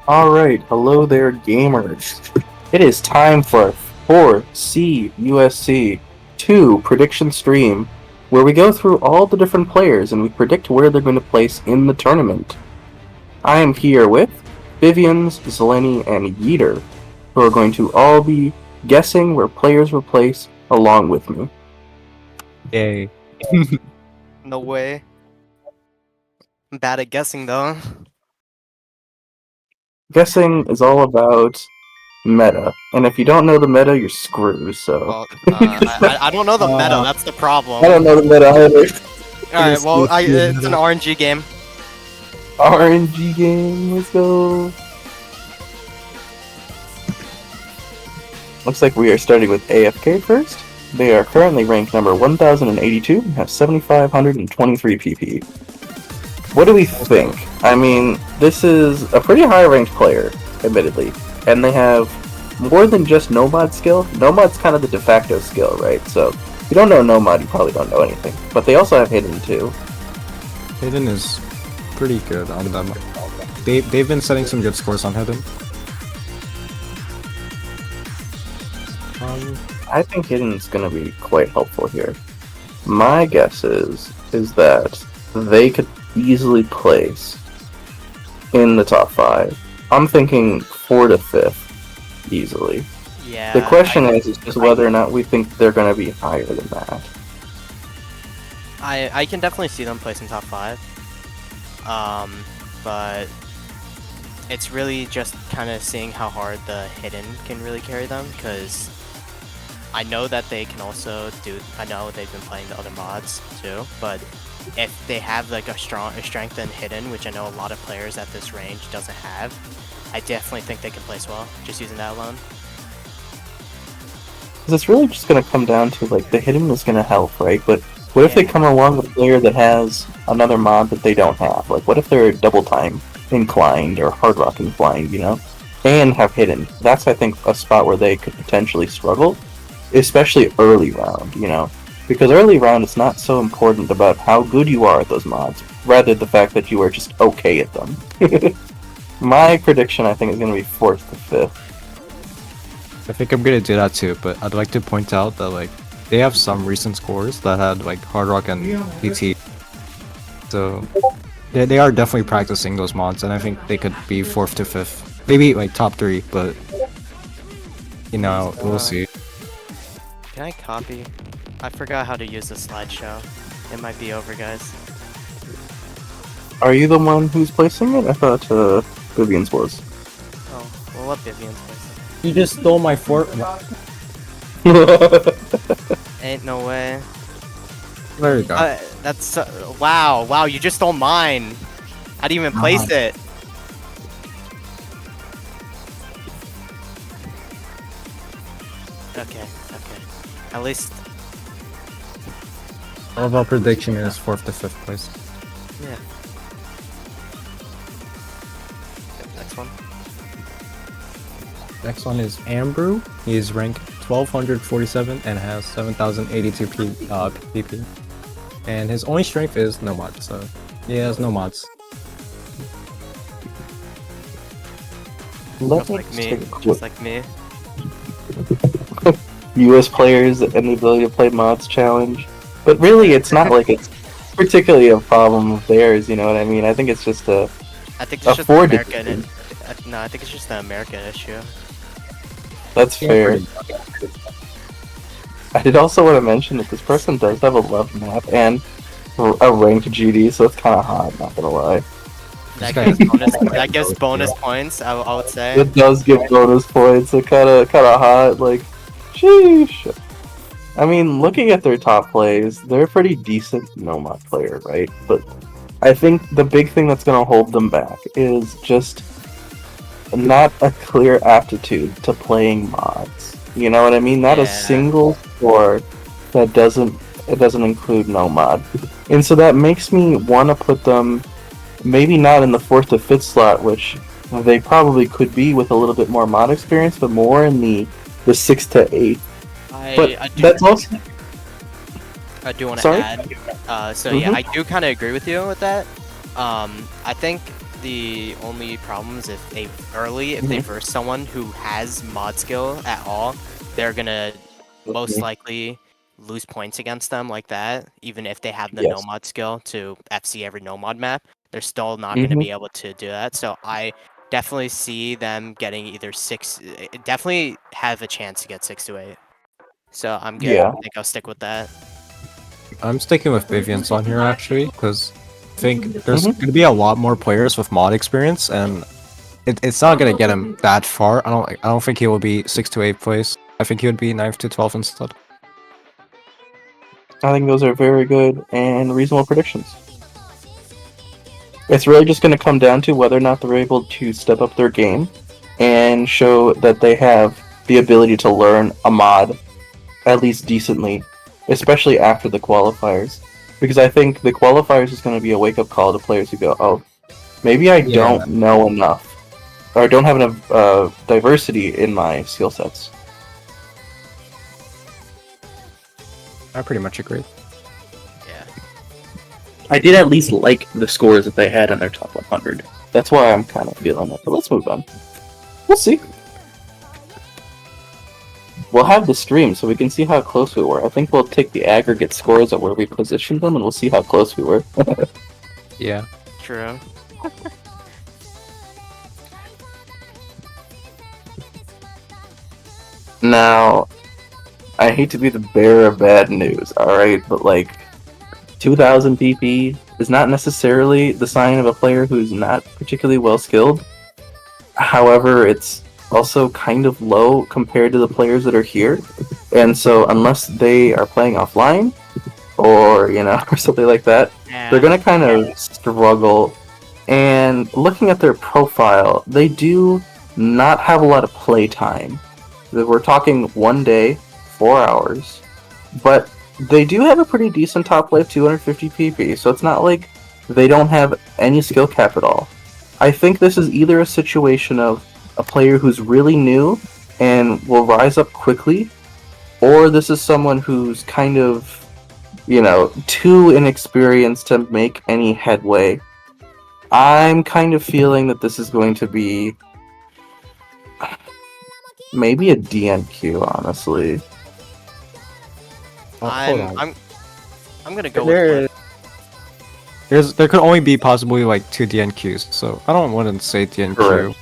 Alright, hello there, gamers. It is time for 4C USC 2 prediction stream, where we go through all the different players and we predict where they're going to place in the tournament. I am here with Vivians, Zeleny, and Yeeter, who are going to all be guessing where players will place along with me. Yay. No way. I'm bad at guessing though. Guessing is all about meta, and if you don't know the meta, you're screwed, so... Well, I don't know the meta, that's the problem. I don't know the meta either. Alright, well, it's an RNG game. RNG game, let's go. Looks like we are starting with AFK first. They are currently ranked number 1082 and have 7,523 PP. What do we think? I mean, this is a pretty high ranked player, admittedly, and they have more than just Nomad skill. Nomad's kind of the de facto skill, right? So, if you don't know Nomad, you probably don't know anything. But they also have Hidden too. Hidden is pretty good on them. They've been setting some good scores on Hidden. I think Hidden's going to be quite helpful here. My guess is that they could easily place in the top 5. I'm thinking 4 to 5th, easily. Yeah. The question is just whether or not we think they're going to be higher than that. I can definitely see them placing top 5. But it's really just kind of seeing how hard the Hidden can really carry them, because I know that they can also do. I know they've been playing the other mods too, but if they have like a strength in Hidden, which I know a lot of players at this range doesn't have, I definitely think they can place well just using that alone. It's really just going to come down to, like, the Hidden is going to help, right? But what if they come along with a player that has another mod that they don't have? Like, what if they're double time inclined or hard rock inclined, you know? And have Hidden. That's, I think, a spot where they could potentially struggle, especially early round, you know? Because early round, it's not so important about how good you are at those mods, rather the fact that you are just okay at them. My prediction, I think, is going to be 4th to 5th. I think I'm gonna do that too, but I'd like to point out that like they have some recent scores that had like Hard Rock and PT. So they are definitely practicing those mods, and I think they could be 4th to 5th. Maybe like top 3, but you know, we'll see. Can I copy? I forgot how to use the slideshow. It might be over, guys. Are you the one who's placing it? I thought Vivian's was. Oh, we'll let Vivian place it. You just stole my fort. Ain't no way. There you go. That's wow, you just stole mine. How do you even place it? Okay. At least, All of our prediction is 4th to 5th place. yeah. Okay, next one. Next one is Ambrew. He is ranked 1247 and has 7082 PP. And his only strength is no mods, so he has no mods. Just like me. Just like me. US players and the ability to play mods challenge. But really, it's not like it's particularly a problem of theirs, you know what I mean? I think it's just I think it's just an afford American. No, I think it's just an American issue. That's fair. I did also want to mention that this person does have a love map and a ranked GD, so it's kind of hot, not gonna lie. That gives bonus points, I would say. It does give bonus points, so kind of hot, like, sheesh. I mean, looking at their top plays, they're a pretty decent Nomad player, right? But I think the big thing that's gonna hold them back is just not a clear aptitude to playing mods. You know what I mean? Not a single score that doesn't include Nomad. And so that makes me want to put them maybe not in the 4th to 5th slot, which they probably could be with a little bit more mod experience, but more in the 6th to 8th. That's also... I do want to add. So yeah, I do kind of agree with you with that. I think the only problem is if they verse someone who has mod skill at all, they're gonna most likely lose points against them like that. Even if they have the no Yes. mod skill to FC every no mod map, they're still not Mhm. gonna be able to do that. So I definitely see them getting either definitely have a chance to get 6 to 8. So I'm good. Yeah. I think I'll stick with that. I'm sticking with Vivian's on here actually, because I think there's Mhm. gonna be a lot more players with mod experience, and it's not gonna get him that far. I don't think he will be 6 to 8 place. I think he would be 9 to 12 instead. I think those are very good and reasonable predictions. It's really just going to come down to whether or not they're able to step up their game and show that they have the ability to learn a mod at least decently, especially after the qualifiers. Because I think the qualifiers is going to be a wake-up call to players who go, oh, maybe I don't know enough, or I don't have enough diversity in my skill sets. I pretty much agree. Yeah. I did at least like the scores that they had in their top 100. That's why I'm kind of feeling it. But let's move on. We'll see. We'll have the stream so we can see how close we were. I think we'll take the aggregate scores of where we positioned them, and we'll see how close we were. Yeah. True. Now, I hate to be the bearer of bad news, alright? But, like, 2000 PP is not necessarily the sign of a player who's not particularly well skilled. However, it's also kind of low compared to the players that are here. And so, unless they are playing offline, or, you know, or something like that, they're gonna kind of struggle. And looking at their profile, they do not have a lot of play time. We're talking 1 day, 4 hours, but they do have a pretty decent top play of 250 PP, so it's not like they don't have any skill cap at all. I think this is either a situation of a player who's really new and will rise up quickly, or this is someone who's kind of, you know, too inexperienced to make any headway. I'm kind of feeling that this is going to be maybe a DNQ, honestly. Hold on. I'm gonna go with There could only be possibly like 2 DNQs, so I don't want to say DNQ. Correct.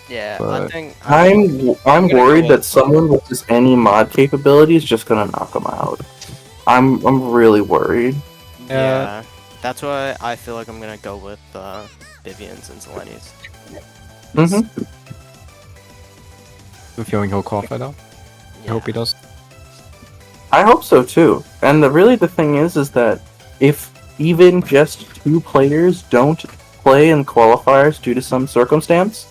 yeah. but- I think I'm gonna go worried with- that someone with just any mod capability is just gonna knock them out. I'm really worried. yeah. That's why I feel like I'm gonna go with Vivian's and Zeleni's. Mm-hmm. I'm feeling he'll qualify though. I hope he does. I hope so too. And the thing is that if even just 2 players don't play in qualifiers due to some circumstance,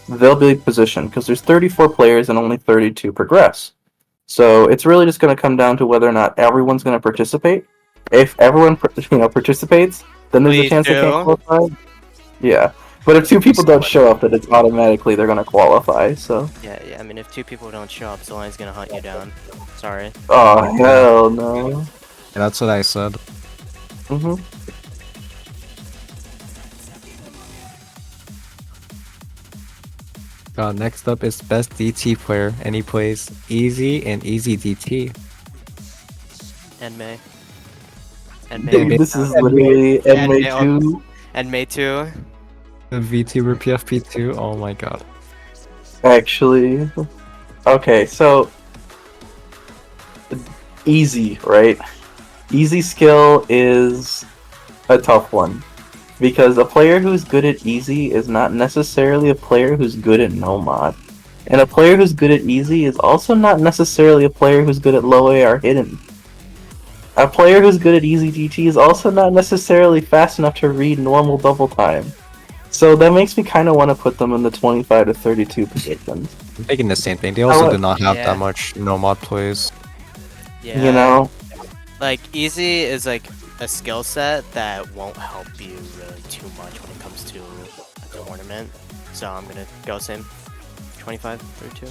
they'll be positioned because there's 34 players and only 32 progress. So it's really just going to come down to whether or not everyone's going to participate. If everyone participates, then there's a Please chance they do. can't qualify. Yeah. But if 2 people don't show up, then it's automatically they're going to qualify. So. Yeah. I mean, if 2 people don't show up, Zeleni's gonna hunt you down. Sorry. Oh hell no. Yeah, that's what I said. Mm-hmm. Next up is best DT player, and he plays Easy and Easy DT. And May. May. This is literally And May MA2. And May too. The VTuber PFP2, oh my god. Actually, okay, so easy, right? Easy skill is a tough one because a player who's good at easy is not necessarily a player who's good at no mod, and a player who's good at easy is also not necessarily a player who's good at low AR hidden. A player who's good at easy DT is also not necessarily fast enough to read normal double time. So that makes me kind of want to put them in the 25 to 32 positions. I'm thinking the same thing. They also do not have Yeah. that much no mod plays. Yeah. You know? Like easy is like a skill set that won't help you really too much when it comes to a tournament. So I'm gonna go same. 25, 32.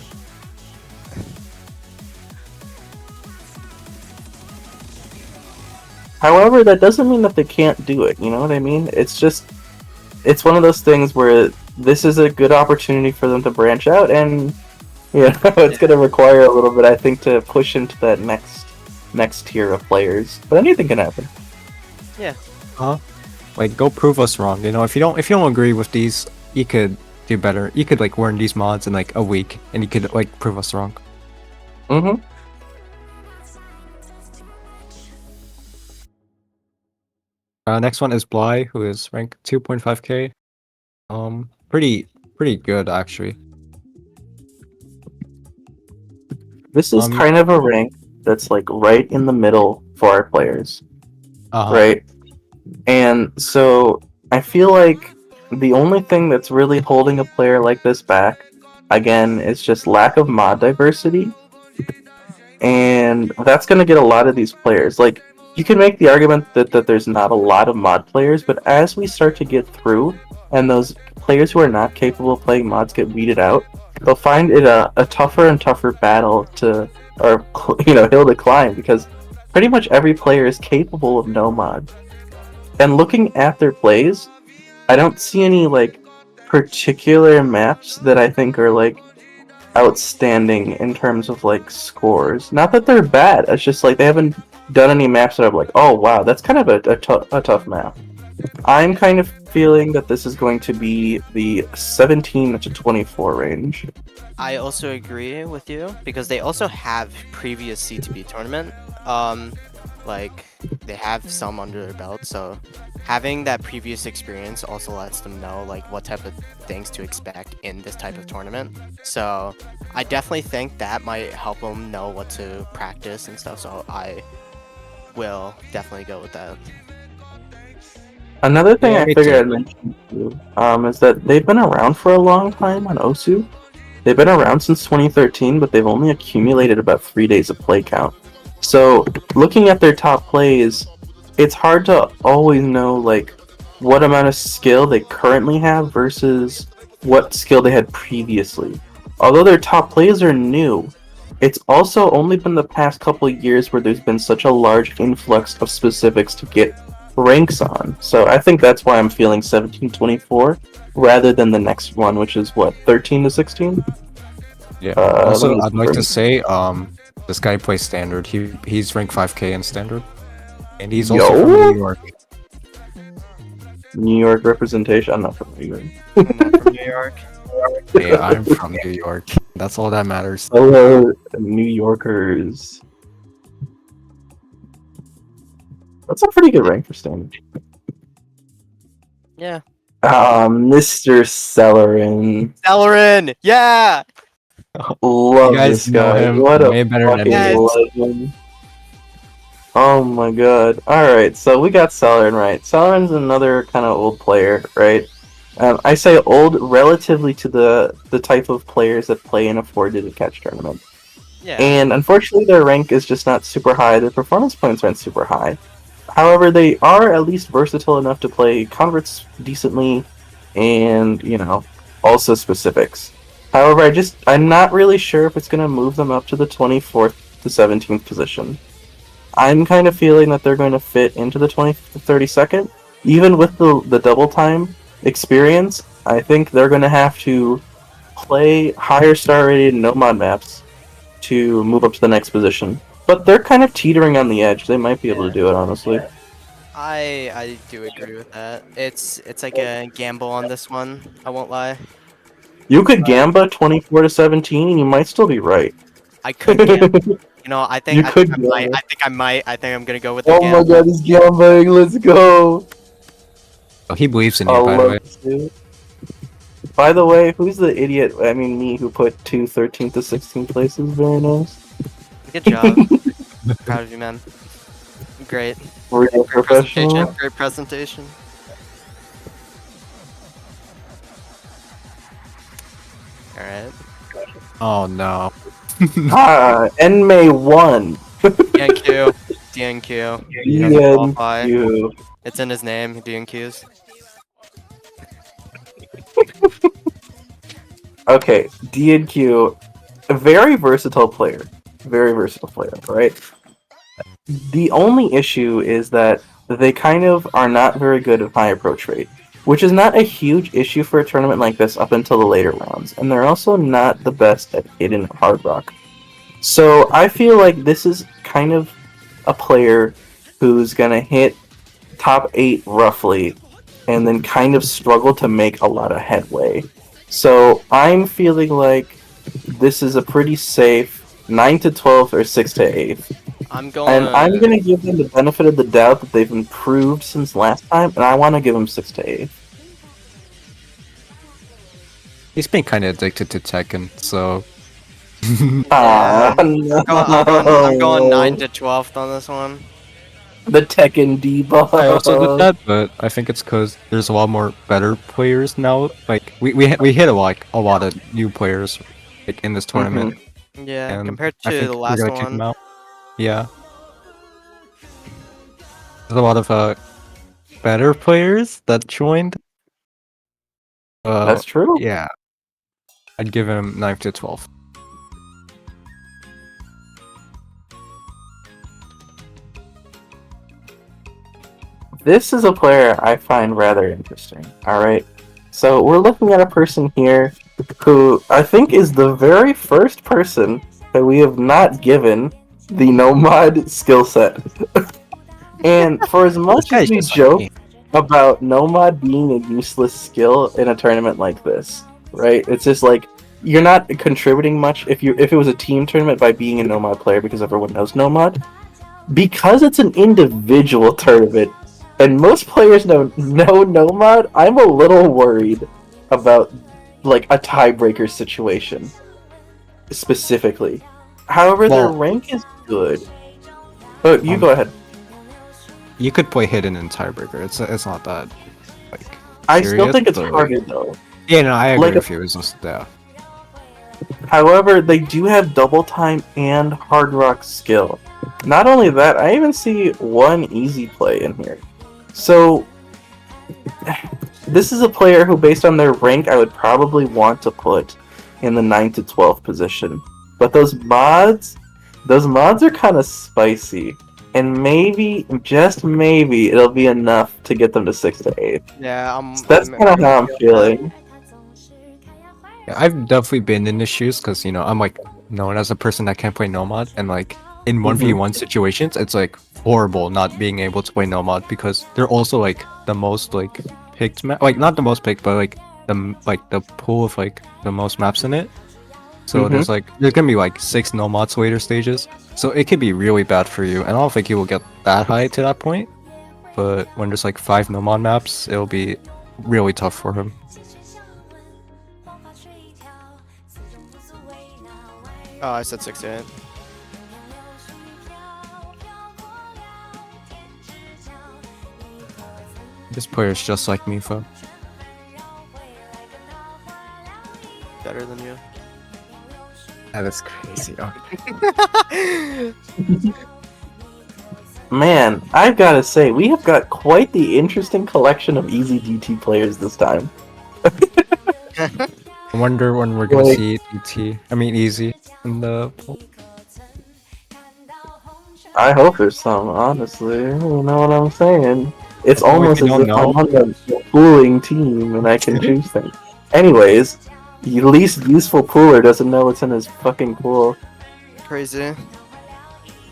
However, that doesn't mean that they can't do it, you know what I mean? It's just, it's one of those things where this is a good opportunity for them to branch out, and it's going to require a little bit, I think, to push into that next tier of players. But anything can happen. Yeah. Like, go prove us wrong. If you don't agree with these, you could do better. You could like learn these mods in like a week, and you could like prove us wrong. Mm-hmm. Next one is Bly, who is rank 2.5k. Pretty good actually. This is kind of a rank that's like right in the middle for our players, right? And so I feel like the only thing that's really holding a player like this back, again, is just lack of mod diversity. And that's going to get a lot of these players. Like, you can make the argument that there's not a lot of mod players, but as we start to get through, and those players who are not capable of playing mods get weeded out, they'll find it a tougher and tougher battle hill to climb, because pretty much every player is capable of no mod. And looking at their plays, I don't see any like particular maps that I think are like outstanding in terms of like scores. Not that they're bad, it's just like they haven't done any maps that I'm like, oh wow, that's kind of a tough map. I'm kind of feeling that this is going to be the 17 to 24 range. I also agree with you because they also have previous CTB tournament. Like they have some under their belt, so having that previous experience also lets them know like what type of things to expect in this type of tournament. So I definitely think that might help them know what to practice and stuff. So I will definitely go with that. Another thing Yeah, I me figured too. I'd mention too, is that they've been around for a long time on Osu. They've been around since 2013, but they've only accumulated about 3 days of play count. So, looking at their top plays, it's hard to always know like what amount of skill they currently have versus what skill they had previously. Although their top plays are new, it's also only been the past couple of years where there's been such a large influx of specifics to get ranks on. So I think that's why I'm feeling 17-24 rather than the next one, which is what, 13 to 16? Yeah. let Also, me I'd like to confirm. say, this guy plays standard. He's rank 5k in standard, and he's Yo! also from New York. New York representation. I'm not from New York. I'm not from New York. Hey, I'm from New York. That's all that matters. Hello, New Yorkers. That's a pretty good rank for standard. Yeah. Mr. Celerin. Celerin! Yeah! Love You guys this know guy. him What a way better than fucking me. legend. Oh my god. Alright, so we got Celerin right. Celerin's another kind of old player, right? I say old relatively to the type of players that play in a 4-digit catch tournament. Yeah. And unfortunately their rank is just not super high, their performance points aren't super high. However, they are at least versatile enough to play converts decently and, also specifics. However, I'm not really sure if it's going to move them up to the 24th to 17th position. I'm kind of feeling that they're going to fit into the 20th to 32nd. Even with the double time experience, I think they're going to have to play higher star rated no mod maps to move up to the next position. But they're kind of teetering on the edge. They might be able to do it, honestly. I do agree with that. It's like a gamble on this one. I won't lie. You could Gamba 24 to 17, and you might still be right. I could gamble. I think You I could think I might. gamble. I think I'm gonna go with the Oh gamble. my god, he's gambling. Let's go. Oh, he believes in you, I'll by the way. love to see it. By the way, who's the idiot? I mean, me, who put 2 13th to 16th places? Very nice. Good job. Proud of you, man. Great. Real professional. Great presentation. All right. Oh no. Enmei won. DNQ. DNQ. He doesn't qualify. DNQ. It's in his name. DNQs. Okay, DNQ, a very versatile player. Very versatile player, right? The only issue is that they kind of are not very good at high approach rate. which is not a huge issue for a tournament like this up until the later rounds. And they're also not the best at hidden Hard Rock. So I feel like this is kind of a player who's going to hit top 8 roughly and then kind of struggle to make a lot of headway. So I'm feeling like this is a pretty safe 9 to 12 or 6 to 8. I'm going. And I'm going to give them the benefit of the doubt that they've improved since last time, and I want to give them 6 to 8. He's been kind of addicted to Tekken, so Ah, no. I'm going 9 to 12th on this one. The Tekken debuff. I also did that, but I think it's because there's a lot more better players now. Like we hit a lot of new players like in this tournament. Yeah, and compared I to think the we're last gonna kick one. them out. Yeah, there's a lot of better players that joined. That's true. Yeah, I'd give him 9 to 12. This is a player I find rather interesting. Alright. So we're looking at a person here who I think is the very first person that we have not given the Nomad skill set. And for as much guy's as we just like joke me. about Nomad being a useless skill in a tournament like this, right? It's just like you're not contributing much if it was a team tournament by being a Nomad player because everyone knows Nomad. Because it's an individual tournament, and most players know Nomad, I'm a little worried about like a tiebreaker situation specifically. However, their Well- rank is good. Oh, you go ahead. You could play hidden in tiebreaker. It's not that like. I still serious, think it's but, harder though. Yeah, no, I agree Like with you. It's just yeah. However, they do have double time and hard rock skill. Not only that, I even see one easy play in here. So this is a player who, based on their rank, I would probably want to put in the 9 to 12 position. But those mods are kind of spicy. And maybe, just maybe, it'll be enough to get them to 6 to 8. Yeah, So that's kind of how I'm feeling. Yeah, I've definitely been in the shoes because I'm like known as a person that can't play Nomad, and like in 1v1 situations, it's like horrible not being able to play Nomad because they're also like the most like picked like not the most picked, but like the pool of like the most maps in it. So there's gonna be like 6 Nomads later stages, so it could be really bad for you. And I don't think you will get that high to that point, but when there's like 5 Nomad maps, it'll be really tough for him. Oh, I said 6 to 8. This player is just like Mifa. Better than you. That is crazy. Man, I've got to say, we have got quite the interesting collection of easy DT players this time. I wonder when we're gonna Like- see DT. I mean, easy in the pool. I hope there's some, honestly. You know what I'm saying? It's Well, we almost as don't if know. I'm on the pooling team and I can choose things. Anyways, the least useful pooler doesn't know what's in his fucking pool. Crazy.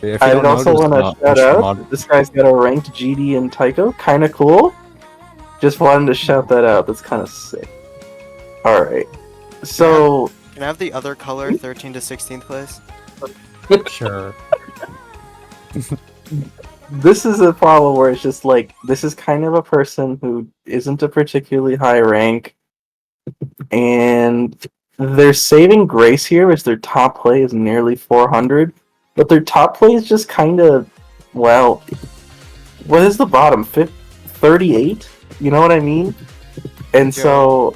If you I'd don't know, also there's want not to shout much out, mod- this guy's got a ranked GD in Taiko. Kinda cool. Just wanted to shout that out. That's kind of sick. Alright. So, Can I have the other color 13 to 16th place? Sure. this is a problem where it's just like, this is kind of a person who isn't a particularly high rank, and their saving grace here is their top play is nearly 400, but their top play is just kind of, well, what is the bottom? 38? You know what I mean? And so,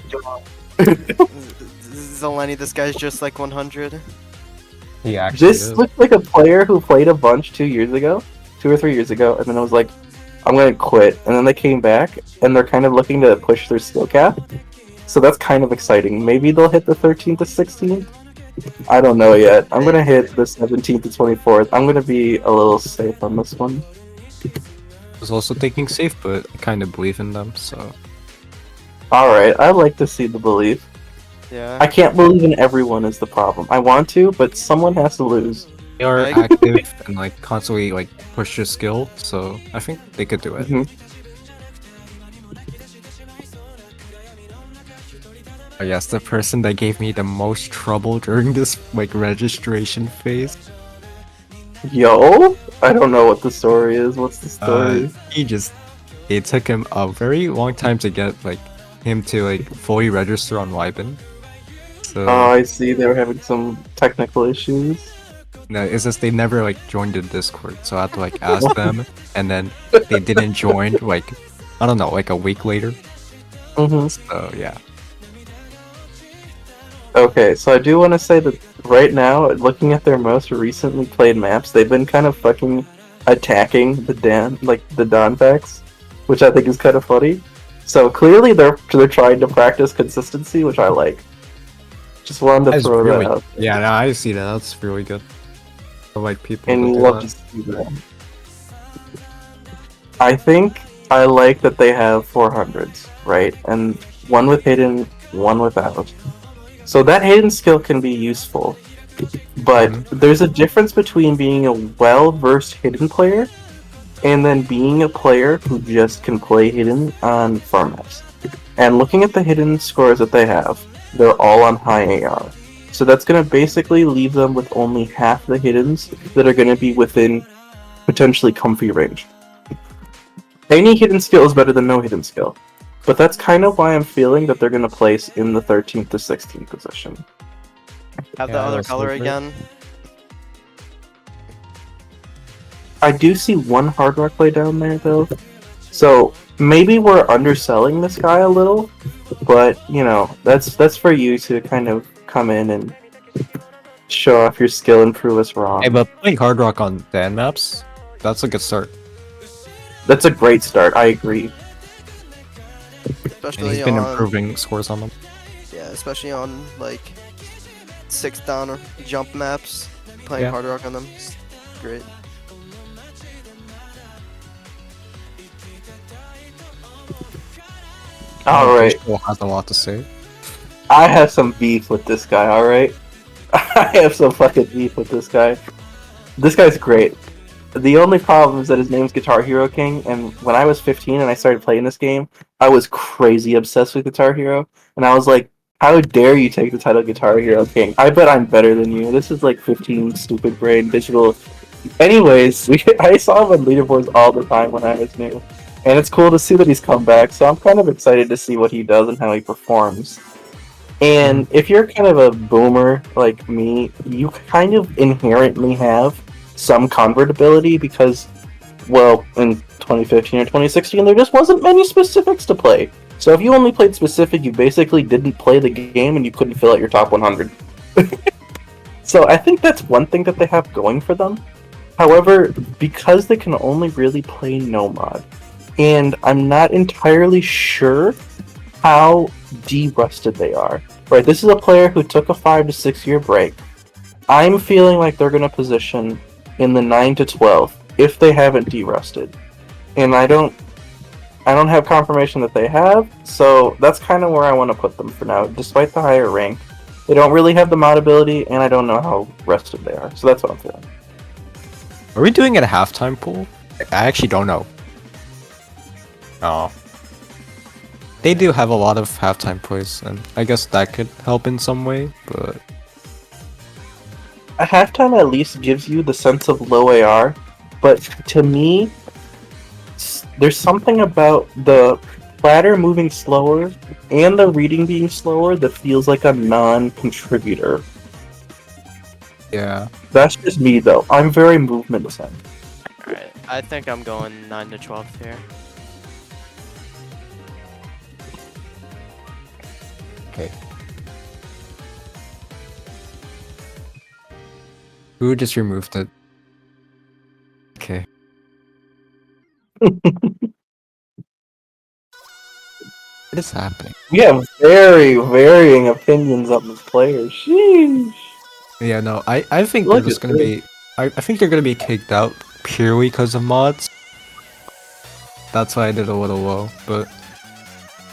Zeleny, this guy's just like 100. He actually this looks like a player who played a bunch 2 or 3 years ago, and then I was like, I'm gonna quit. And then they came back, and they're kind of looking to push their skill cap. So that's kind of exciting. Maybe they'll hit the 13th to 16th? I don't know yet. I'm gonna hit the 17th to 24th. I'm gonna be a little safe on this one. was also thinking safe, but I kind of believe in them, so Alright, I like to see the belief. Yeah. I can't believe in everyone is the problem. I want to, but someone has to lose. They are Like- active and like constantly like push your skill, so I think they could do it. Mhm. I guess the person that gave me the most trouble during this like registration phase. Yo? I don't know what the story is. What's the story? It took him a very long time to get like him to like fully register on Wyben. So Oh, I see. They were having some technical issues. no, it's just they never like joined the Discord, so I had to like ask them, and then they didn't join like I don't know, like a week later. Mm-hmm. So yeah. Okay, so I do want to say that right now, looking at their most recently played maps, they've been kind of fucking attacking the Don packs, which I think is kind of funny. So clearly they're trying to practice consistency, which I like. Just wanted to That's throw really, that out. yeah, no, I see that. That's really good. I like people. And that you do love that. to see that. I think I like that they have 400s, right? And one with hidden, one without. So that hidden skill can be useful. But there's a difference between being a well-versed hidden player and then being a player who just can play hidden on farm maps. And looking at the hidden scores that they have, they're all on high AR. So that's going to basically leave them with only half the hiddens that are going to be within potentially comfy range. Any hidden skill is better than no hidden skill. But that's kind of why I'm feeling that they're going to place in the 13th to 16th position. Have the Yeah, other that's color great. again. I do see one Hard Rock play down there, though. So maybe we're underselling this guy a little, but, you know, that's for you to kind of come in and show off your skill and prove us wrong. Hey, but playing Hard Rock on Dan maps, that's a good start. That's a great start, I agree. And Especially he's been on improving scores on them. yeah, especially on like 6-down or jump maps. Playing Yeah. Hard Rock on them, is great. Alright, Still has a lot to say. I have some beef with this guy, alright? I have some fucking beef with this guy. This guy's great. The only problem is that his name's Guitar Hero King, and when I was 15 and I started playing this game, I was crazy obsessed with Guitar Hero, and I was like, how dare you take the title Guitar Hero King? I bet I'm better than you. This is like 15 stupid brain digital. Anyways, I saw him on leaderboards all the time when I was new, and it's cool to see that he's come back, so I'm kind of excited to see what he does and how he performs. And if you're kind of a boomer like me, you kind of inherently have some convertibility because, well, in 2015 or 2016, there just wasn't many specifics to play. So if you only played specific, you basically didn't play the game and you couldn't fill out your top 100. So I think that's one thing that they have going for them. However, because they can only really play Nomad, and I'm not entirely sure how de-rusted they are. Right, this is a player who took a 5 to 6 year break. I'm feeling like they're going to position in the 9 to 12 if they haven't de-rusted. And I don't have confirmation that they have, so that's kind of where I want to put them for now, despite the higher rank. They don't really have the mod ability, and I don't know how rested they are, so that's what I'm feeling. Are we doing it a halftime pool? I actually don't know. Oh. They do have a lot of halftime plays, and I guess that could help in some way, but A halftime at least gives you the sense of low AR, but to me, there's something about the platter moving slower and the reading being slower that feels like a non-contributor. yeah. That's just me, though. I'm very movement designed. Alright, I think I'm going 9 to 12 here. Okay. Who just removed it? Okay. What is happening? We have very varying opinions on this player. Sheesh. Yeah, no, I think Look they're just at gonna this. be. I think they're gonna be kicked out purely because of mods. That's why I did a little low, but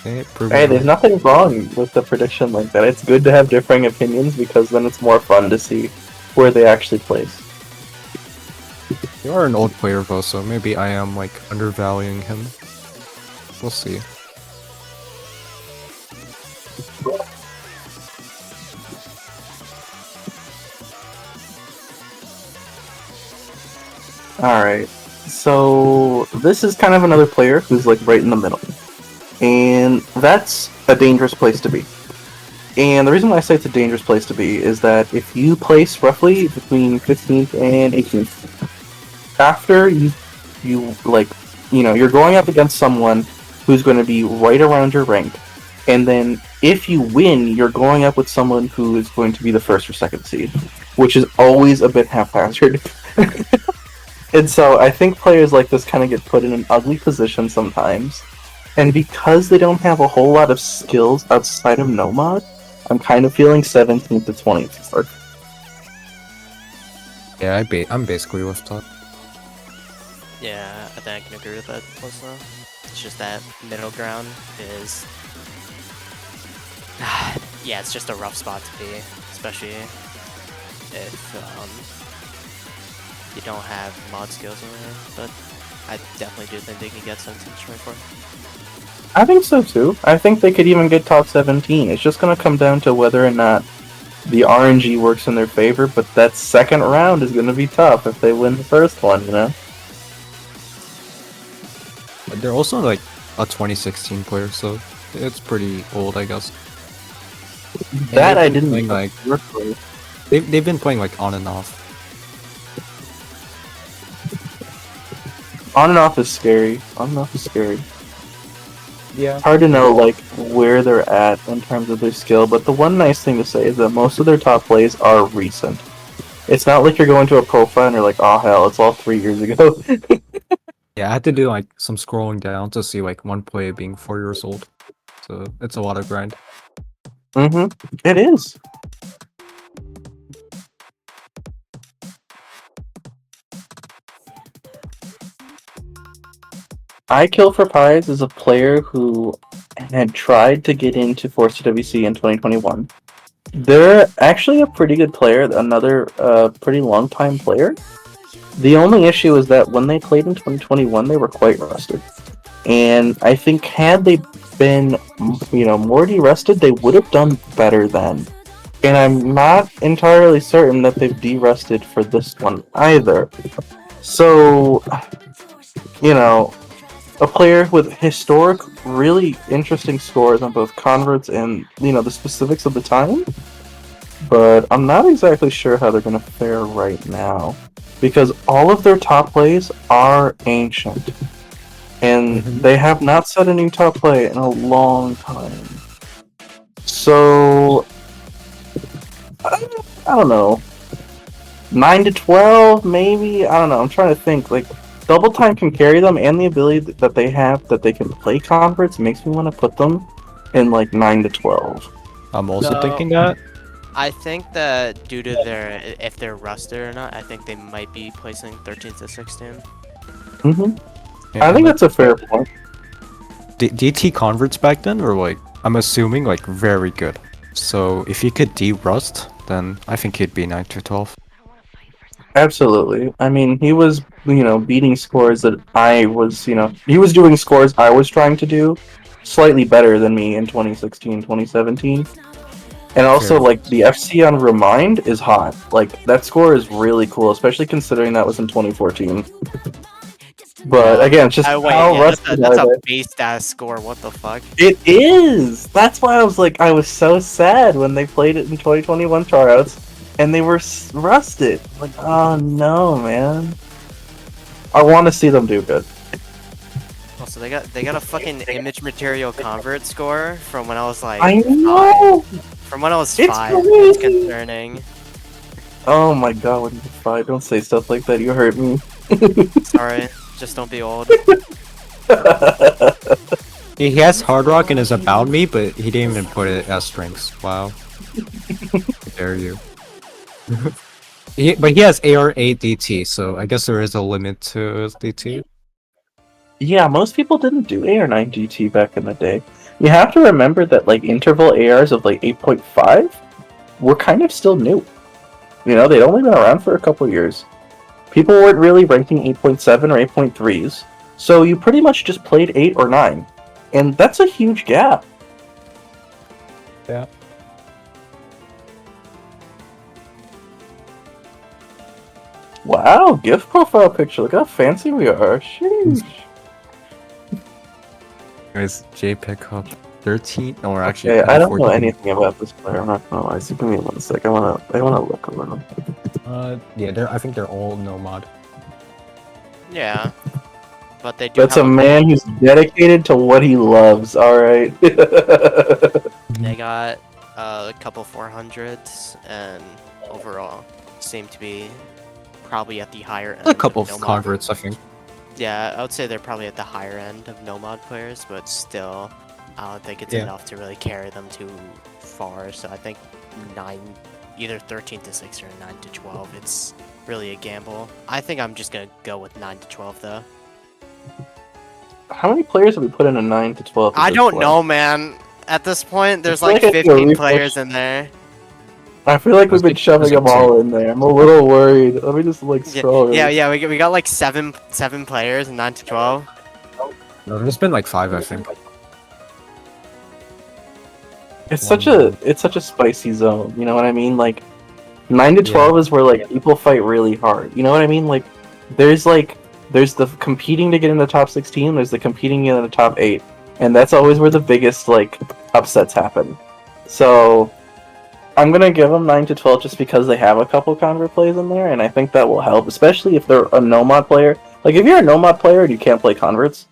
Prove me Hey, there's wrong. nothing wrong with the prediction like that. It's good to have differing opinions because then it's more fun to see where they actually place. You are an old player though, so maybe I am like undervaluing him. We'll see. Alright, so this is kind of another player who's like right in the middle. And that's a dangerous place to be. And the reason why I say it's a dangerous place to be is that if you place roughly between 15th and 18th, after you like, you know, you're going up against someone who's going to be right around your rank, and then if you win, you're going up with someone who is going to be the first or second seed, which is always a bit haphazard. And so I think players like this kind of get put in an ugly position sometimes. And because they don't have a whole lot of skills outside of Nomad, I'm kind of feeling 17th to 20th. Yeah, I'm basically with that. Yeah, I think I can agree with that also. It's just that middle ground is... yeah, it's just a rough spot to be, especially if you don't have mod skills over here, but I definitely do think they can get 17 to 24. I think so too. I think they could even get top 17. It's just going to come down to whether or not the RNG works in their favor, but that second round is going to be tough if they win the first one, you know? But they're also like a 2016 player, so it's pretty old, I guess. That I they've been didn't playing, like they've been playing like on and off. On and off is scary. On and off is scary. Yeah. It's hard to know like where they're at in terms of their skill, but the one nice thing to say is that most of their top plays are recent. It's not like you're going to a profile and you're like, oh hell, it's all 3 years ago. Yeah, I had to do like some scrolling down to see like one play being 4 years old. So it's a lot of grind. It is. I Kill for Pies is a player who had tried to get into Force WC in 2021. They're actually a pretty good player, another pretty long time player. The only issue is that when they played in 2021, they were quite rusted. And I think had they been, you know, more de-rusted, they would have done better then. And I'm not entirely certain that they've de-rusted for this one either. So, you know, a player with historic, really interesting scores on both converts and, you know, the specifics of the time. But I'm not exactly sure how they're going to fare right now. Because all of their top plays are ancient. And they have not set a new top play in a long time. So, I don't know. 9 to 12, maybe? I don't know. I'm trying to think. Like, Double Time can carry them, and the ability that they have that they can play converts makes me want to put them in, like, 9 to 12. I'm also No. thinking that. I think that due to their, if they're rusted or not, I think they might be placing 13th to 16th. Yeah, I think like, that's a fair point. DT converts back then were like, I'm assuming like very good. So if he could de-rust, then I think he'd be 9 to 12. Absolutely. I mean, he was, you know, beating scores that I was, you know, he was doing scores I was trying to do slightly better than me in 2016, 2017. And also, Fair. like, the FC on Remind is hot. Like, that score is really cool, especially considering that was in 2014. But, again, it's just Oh, wait, how yeah, rusty that's are a they? based ass score, what the fuck? It is! That's why I was like, I was so sad when they played it in 2021 tryouts, and they were rusted. Like, oh no, man. I want to see them do good. Also, they got a fucking image material convert score from when I was like I know! 5. From when I was It's 5, it's crazy! concerning. Oh my god, when you're 5, don't say stuff like that, you hurt me. Sorry, just don't be old. He has Hard Rock in his About Me, but he didn't even put it as strengths. Wow. Dare you. But he has AR8 DT, so I guess there is a limit to his DT. Yeah, most people didn't do AR9 GT back in the day. you have to remember that like interval ARs of like 8.5 were kind of still new. You know, they'd only been around for a couple years. People weren't really ranking 8.7 or 8.3s, so you pretty much just played 8 or 9. And that's a huge gap. Yeah. Wow, gift profile picture. Look how fancy we are. Sheesh. Guys, JPEG up 13 or actually Okay, I don't know 14. anything about this player. I'm not gonna lie. So give me 1 sec. I wanna look over them. Yeah, I think they're all Nomad. Yeah. But they do That's have a man who's dedicated to what he loves. All right. They got a couple 400s, and overall seem to be probably at the higher end. A couple of Nomad. converts, I think. Yeah, I would say they're probably at the higher end of Nomad players, but still, I don't think it's Yeah. enough to really carry them too far. So I think 9, either 13 to 6 or 9 to 12. It's really a gamble. I think I'm just gonna go with 9 to 12 though. How many players have we put in a 9 to 12? I don't know, man. At this point, there's feel like like I need to 15 refresh- players in there. I feel like we've been Let's shoving get them all in there. I'm a little worried. Let me just like scroll. Yeah. We got like seven players in 9 to 12. No, there's been like 5, I think. It's such a spicy zone. You know what I mean? Like 9 to 12 is where like people fight really hard. You know what I mean? Like there's the competing to get in the top 16. There's the competing in the top 8, and that's always where the biggest like upsets happen. So I'm gonna give them 9 to 12 just because they have a couple convert plays in there, and I think that will help, especially if they're a Nomad player. Like if you're a Nomad player and you can't play converts,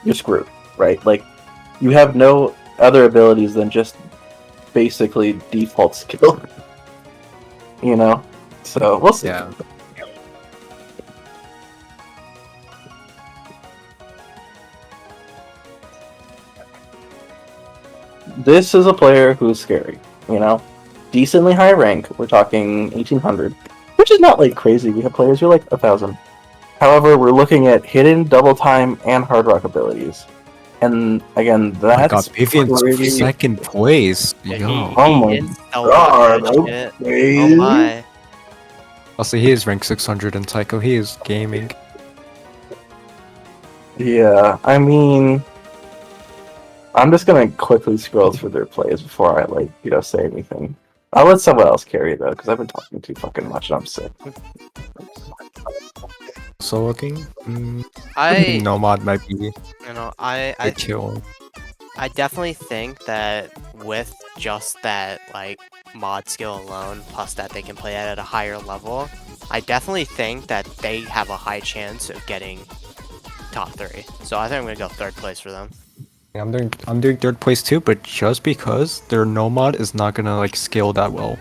you're screwed, right? Like you have no other abilities than just basically default skill. You know? So we'll see. Yeah. This is a player who's scary, you know? Decently high rank, we're talking 1800, which is not like crazy. We have players who are like 1000. However, we're looking at hidden, double time, and hard rock abilities. And again, Oh my god, that's Pavian's pretty... second place. Yeah, Yo. Oh my hits a lot God, of shit. okay. Oh my. Also, he is ranked 600 in Taiko. He is gaming. Yeah, I mean, I'm just gonna quickly scroll through their plays before I like, say anything. I'll let someone else carry though, because I've been talking too fucking much and I'm sick. So looking, I Nomad might be I chill. I definitely think that with just that like mod skill alone, plus that they can play at a higher level, I definitely think that they have a high chance of getting top 3. So I think I'm gonna go 3rd place for them. Yeah, I'm doing 3rd place too, but just because their Nomad is not gonna like scale that well.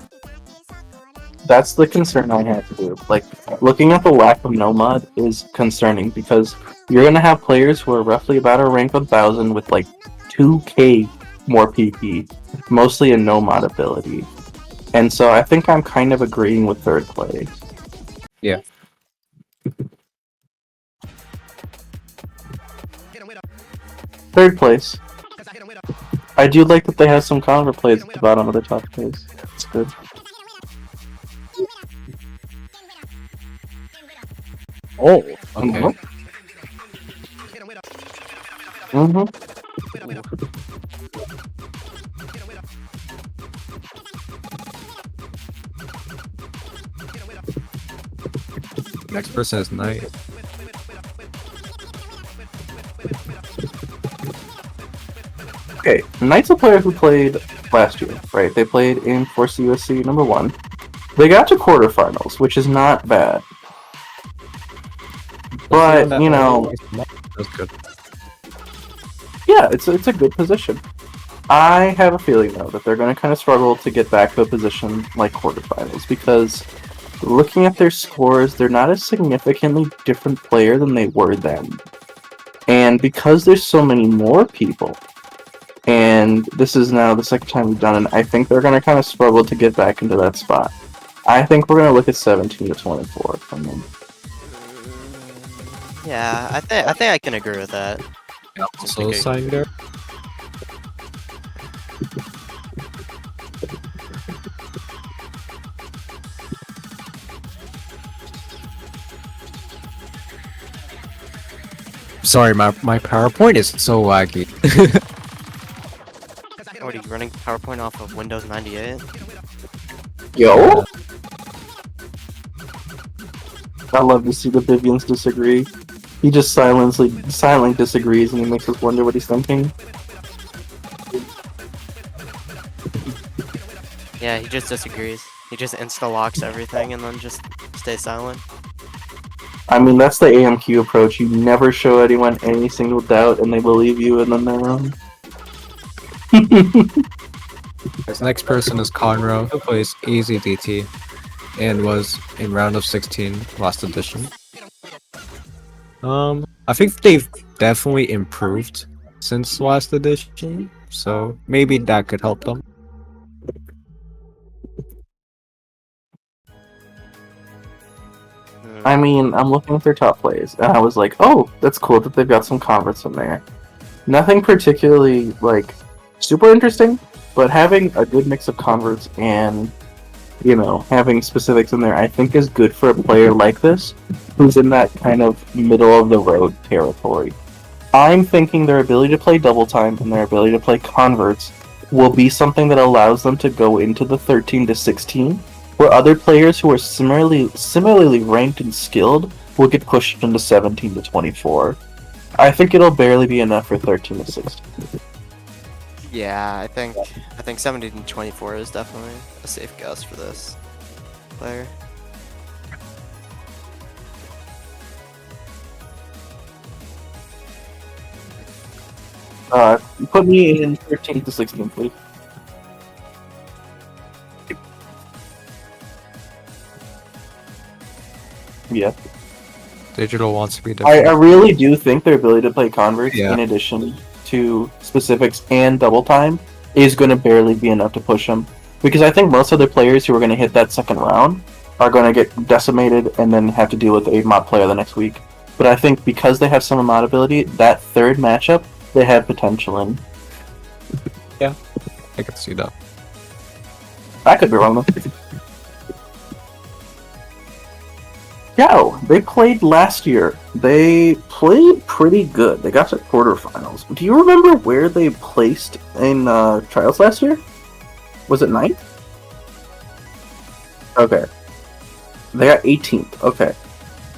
That's the concern I have to do. Like, looking at the lack of Nomad is concerning because you're gonna have players who are roughly about a rank 1000 with like 2k more PP, mostly a Nomad ability. And so I think I'm kind of agreeing with 3rd place. Yeah. Third place. I do like that they have some convert plays at the bottom of the top place. It's good. Oh, okay. Next person is Knight. Okay, Knight's a player who played last year, right? They played in Force USC number 1. They got to quarterfinals, which is not bad. But, That's good. yeah, it's a good position. I have a feeling, though, that they're going to kind of struggle to get back to a position like quarterfinals, because looking at their scores, they're not a significantly different player than they were then. And because there's so many more people, and this is now the second time we've done it, I think they're going to kind of struggle to get back into that spot. I think we're going to look at 17 to 24 from them. Yeah, I think I can agree with that. So sign there. Sorry, my PowerPoint is so laggy. What are you running PowerPoint off of Windows 98? Yo? I love to see the Vivians disagree. He just silently disagrees, and he makes us wonder what he's thinking. Yeah, he just disagrees. He just insta-locks everything and then just stays silent. I mean, that's the AMQ approach. You never show anyone any single doubt, and they believe you, and then they're wrong. This next person is Conro, who plays Easy DT, and was in round of 16 last edition. I think they've definitely improved since last edition, so maybe that could help them. I mean, I'm looking at their top plays, and I was like, oh, that's cool that they've got some converts in there. Nothing particularly, like, super interesting, but having a good mix of converts and, you know, having specifics in there, I think is good for a player like this, who's in that kind of middle-of-the-road territory. I'm thinking their ability to play double time and their ability to play converts will be something that allows them to go into the 13 to 16, where other players who are similarly ranked and skilled will get pushed into 17 to 24. I think it'll barely be enough for 13 to 16. Yeah, I think 17 and 24 is definitely a safe guess for this player. Put me in 13 to 16, please. Yeah. Digital wants to be I different. really do think their ability to play converts, Yeah. in addition to specifics and double time, is going to barely be enough to push them. Because I think most other players who are going to hit that second round are going to get decimated and then have to deal with a mod player the next week. But I think because they have some mod ability, that third matchup, they have potential in. I can see that. I could be wrong though. Yo, they played last year. They played pretty good. They got to quarterfinals. Do you remember where they placed in trials last year? Was it 9th? Okay. They got 18th. Okay.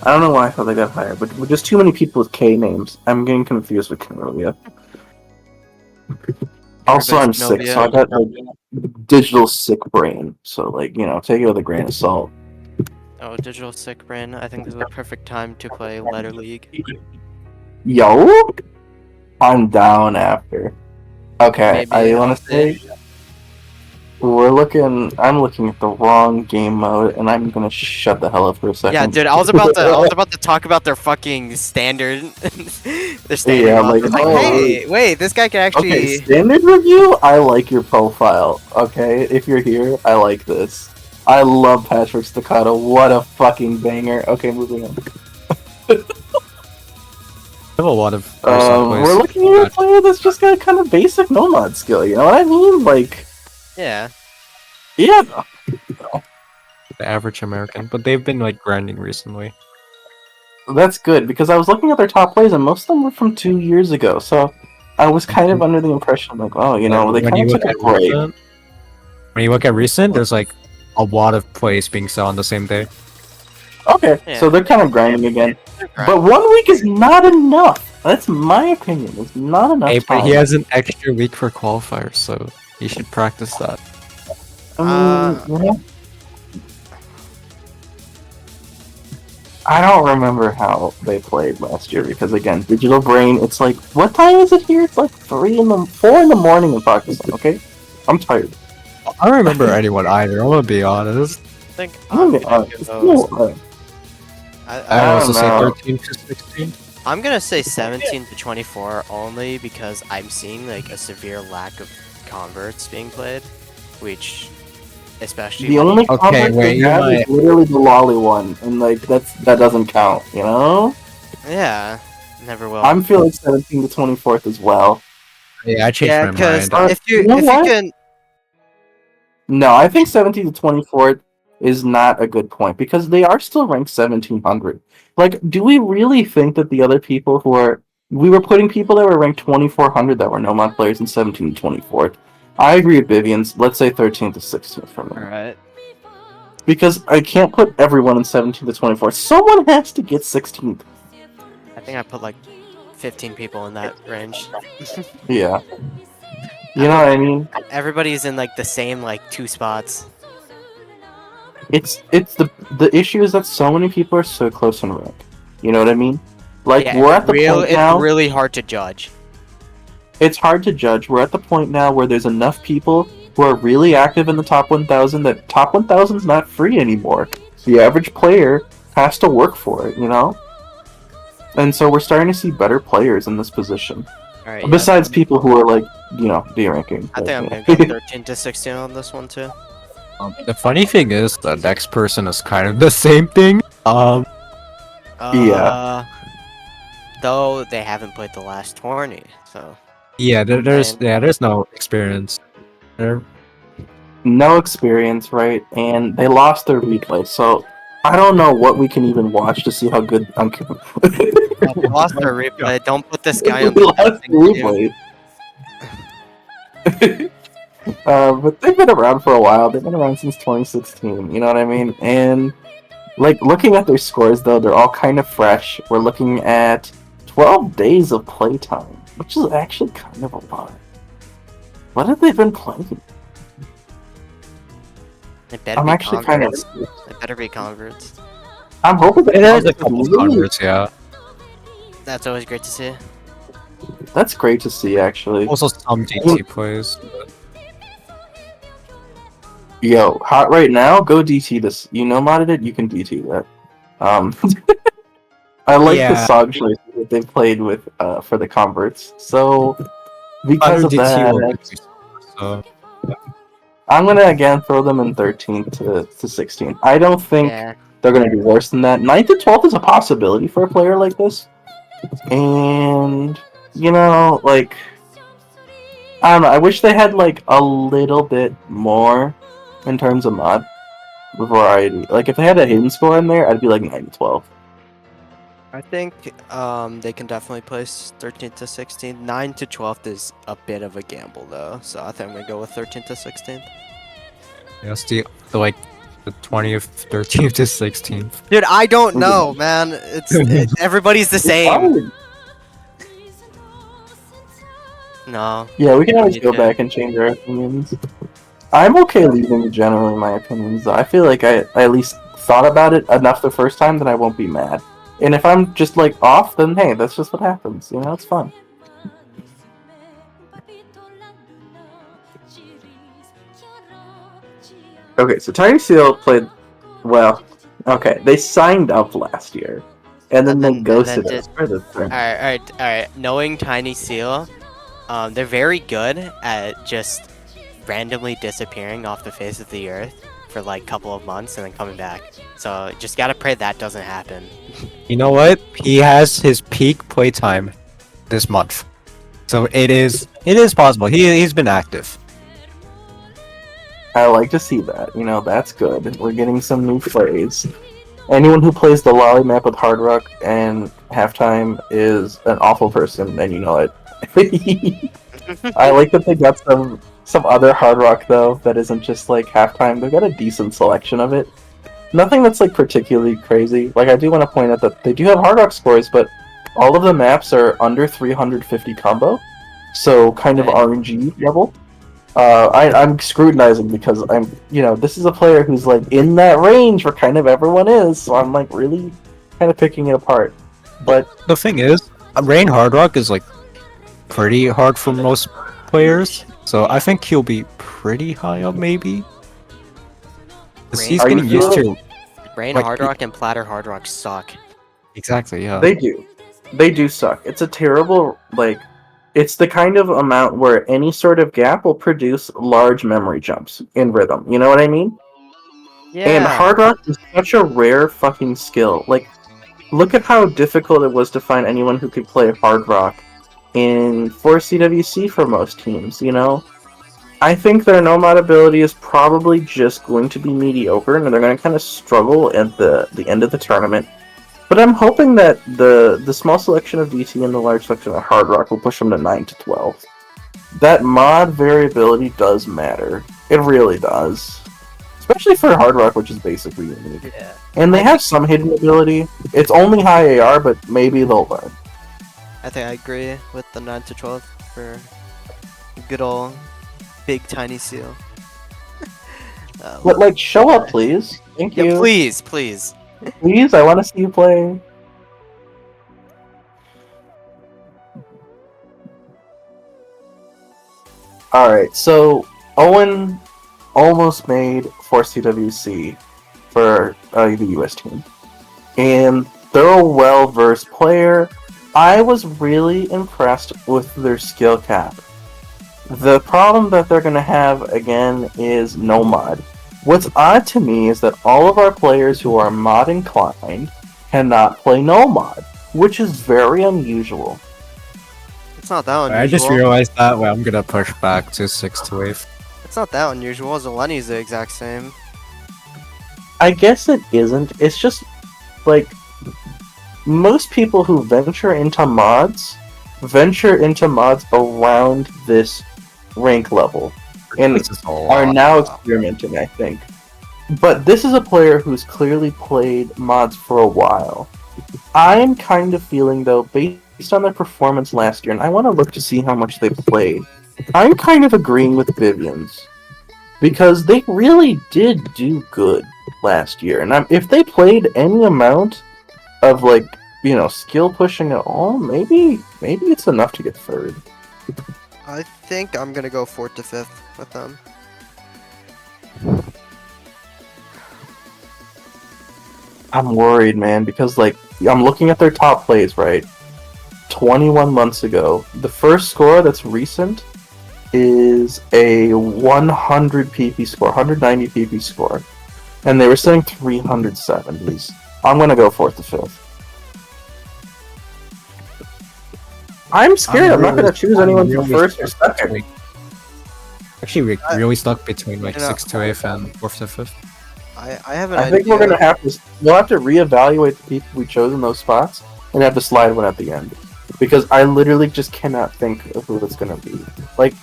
I don't know why I thought they got higher, but with just too many people with K names. I'm getting confused with Camellia. Also, I'm sick, so I got like digital sick brain. So, like, you know, take it with a grain of salt. Oh, Digital Sick Brain, I think this is a perfect time to play Letter League. Yo, I'm down after. Okay, Maybe I want to say I'm looking at the wrong game mode, and I'm gonna shut the hell up for a second. Yeah, dude, I was about to talk about their fucking standard. Their standard. Yeah, mod. like, Hey, wait, this guy can actually. Okay, standard review. I like your profile. Okay, if you're here, I like this. I love Patrick Staccato. What a fucking banger. Okay, moving on. I have a lot of recent plays. We're looking at a player that's just got kind of basic nomad skill. You know what I mean? Like, Yeah. yeah. The average American, but they've been like grinding recently. That's good, because I was looking at their top plays, and most of them were from 2 years ago, so I was kind of under the impression, like, oh, you know, they When kind you of took look a at break. recent- When you look at recent, there's like a lot of plays being sold on the same day. Okay, Yeah. so they're kind of grinding again. But 1 week is not enough! That's my opinion, it's not enough Hey, time. but he has an extra week for qualifiers, so he should practice that. Yeah. I don't remember how they played last year, because again, Digital Brain, it's like, what time is it here? It's like 4 in the morning in Pakistan, okay? I'm tired. I don't remember anyone either, I'm gonna be honest. I think I'm I'm gonna be gonna honest. give It's those. no, I I also don't say know. 13 to 16. I'm gonna say 17 to 24 only because I'm seeing like a severe lack of converts being played, which especially the only Okay, convert wait, they you have might- is literally the lolly one, and like that doesn't count, you know? yeah, never will. I'm feeling 17 to 24th as well. Yeah, I changed yeah, my because mind. if you You know if what? you can No, I think 17 to 24th is not a good point because they are still ranked 1700. Like, do we really think that the other people who are We were putting people that were ranked 2400 that were Nomad players in 17th to 24th. I agree with Vivian's. Let's say 13th to 16th for me. Alright. Because I can't put everyone in 17th to 24th. Someone has to get 16th. I think I put like 15 people in that range. Yeah. You know what I mean? Everybody's in like the same like 2 spots. It's the issue is that so many people are so close in rank. You know what I mean? Like Yeah, we're at the point it's now. really hard to judge. It's hard to judge. We're at the point now where there's enough people who are really active in the top 1,000 that top 1,000 is not free anymore. The average player has to work for it, you know? And so we're starting to see better players in this position. Alright. Besides people who are like, you know, D-ranking. I think I'm But, gonna yeah. go 13 to 16 on this one too. The funny thing is, the next person is kind of the same thing. Yeah. Though they haven't played the last tourney, so Yeah, there's And- there's no experience there. No experience, right? And they lost their replay, so I don't know what we can even watch to see how good I'm. they lost their replay. Don't put this guy on We the lost testing the team. replay. But they've been around for a while. They've been around since 2016. You know what I mean? And like looking at their scores, though, they're all kind of fresh. We're looking at 12 days of playtime, which is actually kind of a lot. What have they been playing? It better I'm be actually kind of. converts. It better be converts. I'm hoping that There's a couple of converts, yeah. That's always great to see. That's great to see, actually. Also some DT plays. Yo, hot right now, go DT this. You know modded it, you can DT that. I like the Yeah. song choices that they've played with for the converts. So because Other of DT that, will so I'm gonna again throw them in 13th to 16th. I don't think Yeah. they're gonna do worse than that. 9th to 12th is a possibility for a player like this. And you know, like I don't know, I wish they had like a little bit more in terms of mod variety. Like if they had a hidden score in there, I'd be like 9 to 12. I think they can definitely place 13th to 16th. 9 to 12th is a bit of a gamble though, so I think I'm gonna go with 13th to 16th. yes, the like the 20th, 13th to 16th. Dude, I don't know, man. Everybody's the same. Fine. No. Yeah, we can always Me go too. back and change our opinions. I'm okay leaving generally my opinions. Though. I feel like I at least thought about it enough the first time that I won't be mad. And if I'm just like off, then hey, that's just what happens. You know, it's fun. Okay, so Tiny Seal played well. Okay, they signed up last year, and then they ghosted us for the thing. Alright. Knowing Tiny Seal, they're very good at just randomly disappearing off the face of the earth for like a couple of months and then coming back. So just gotta pray that doesn't happen. You know what? He has his peak playtime this month. So it is possible. He's been active. I like to see that. You know, that's good. We're getting some new plays. Anyone who plays the lolly map with Hard Rock and Halftime is an awful person, and you know it. I like that they got some other Hard Rock though that isn't just like Halftime. They've got a decent selection of it. Nothing that's like particularly crazy. Like I do want to point out that they do have Hard Rock scores, but all of the maps are under 350 combo, so kind of Okay. RNG level. I'm scrutinizing because this is a player who's like in that range where kind of everyone is, so I'm like really kind of picking it apart. But The thing is, Rain Hard Rock is like pretty hard for most players. So I think he'll be pretty high up maybe. 'Cause Rain- he's Are you getting used to Rain Like, Hard Rock and Platter Hard Rock suck. exactly, yeah. they do suck. It's a terrible it's the kind of amount where any sort of gap will produce large memory jumps in rhythm. You know what I mean? Yeah. And Hard Rock is such a rare fucking skill. Like, look at how difficult it was to find anyone who could play Hard Rock in 4CWC for most teams, you know? I think their Nomad ability is probably just going to be mediocre, and they're going to kind of struggle at the end of the tournament. But I'm hoping that the small selection of DT and the large selection of Hard Rock will push them to 9 to 12. That mod variability does matter. It really does. Especially for Hard Rock, which is basically unique. Yeah. And they have some hidden ability. It's only high AR, but maybe they'll learn. I think I agree with the 9 to 12 for good old big tiny seal. But like, show up, please. Thank you. Yeah, please, please. Please, I want to see you play. Alright, so Owen almost made 4CWC for the US team. And they're a well-versed player. I was really impressed with their skill cap. The problem that they're going to have, again, is no mod. What's odd to me is that all of our players who are mod inclined cannot play no mod, which is very unusual. It's not that unusual. I just realized that. Well, I'm gonna push back to 6 to 8. It's not that unusual. Zeleni's the exact same. I guess it isn't. It's just like most people who venture into mods around this rank level and This is a are lot. now experimenting, I think. But this is a player who's clearly played mods for a while. I'm kind of feeling, though, based on their performance last year, and I want to look to see how much they played, I'm kind of agreeing with Vivian's. Because they really did do good last year. And if they played any amount of, like, you know, skill pushing at all, maybe it's enough to get third. I think I'm gonna go 4th to 5th with them. I'm worried, man, because, like, I'm looking at their top plays, right? 21 months ago. The first score that's recent is a 100 PP score, 190 PP score. And they were saying 370s. I'm gonna go 4th to 5th. I'm scared. I'm not gonna choose anyone for first or second. Actually, really stuck between like You know, 6 to 8 and 4th to 5th. I have an I idea. think we're gonna have to. We'll have to reevaluate the people we chose in those spots and have to slide one at the end, because I literally just cannot think of who it's gonna be. Like,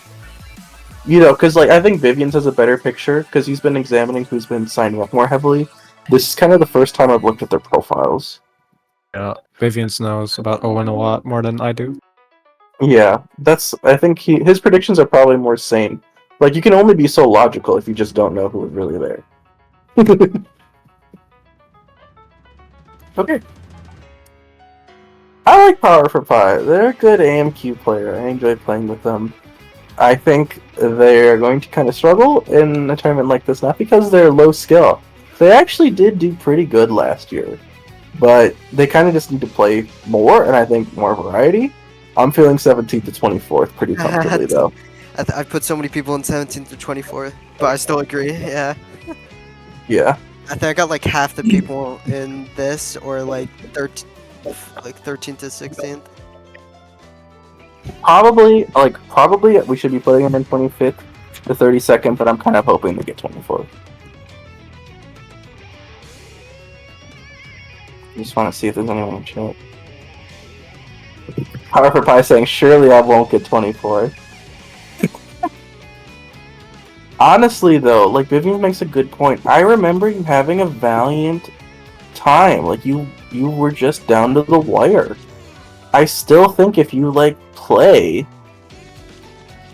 you know, because like I think Vivian's has a better picture because he's been examining who's been signing up more heavily. This is kind of the first time I've looked at their profiles. Yeah, Vivian's knows about Owen a lot more than I do. Yeah, that's. I think his predictions are probably more sane. Like, you can only be so logical if you just don't know who is really there. Okay. I like Power for Pi. They're a good AMQ player. I enjoy playing with them. I think they're going to kind of struggle in a tournament like this, not because they're low skill. They actually did do pretty good last year. But they kind of just need to play more, and I think more variety. I'm feeling 17th to 24th pretty comfortably, though. I put so many people in 17th to 24th, but I still agree. Yeah. Yeah. I think I got like half the people in this, or like 13th to 16th. Probably we should be putting them in 25th to 32nd, but I'm kind of hoping to get 24th. Just want to see if there's anyone in chat. Power for Pi saying, surely I won't get 24th. Honestly, though, like, Vivian makes a good point. I remember you having a valiant time. Like, you were just down to the wire. I still think if you, like, play,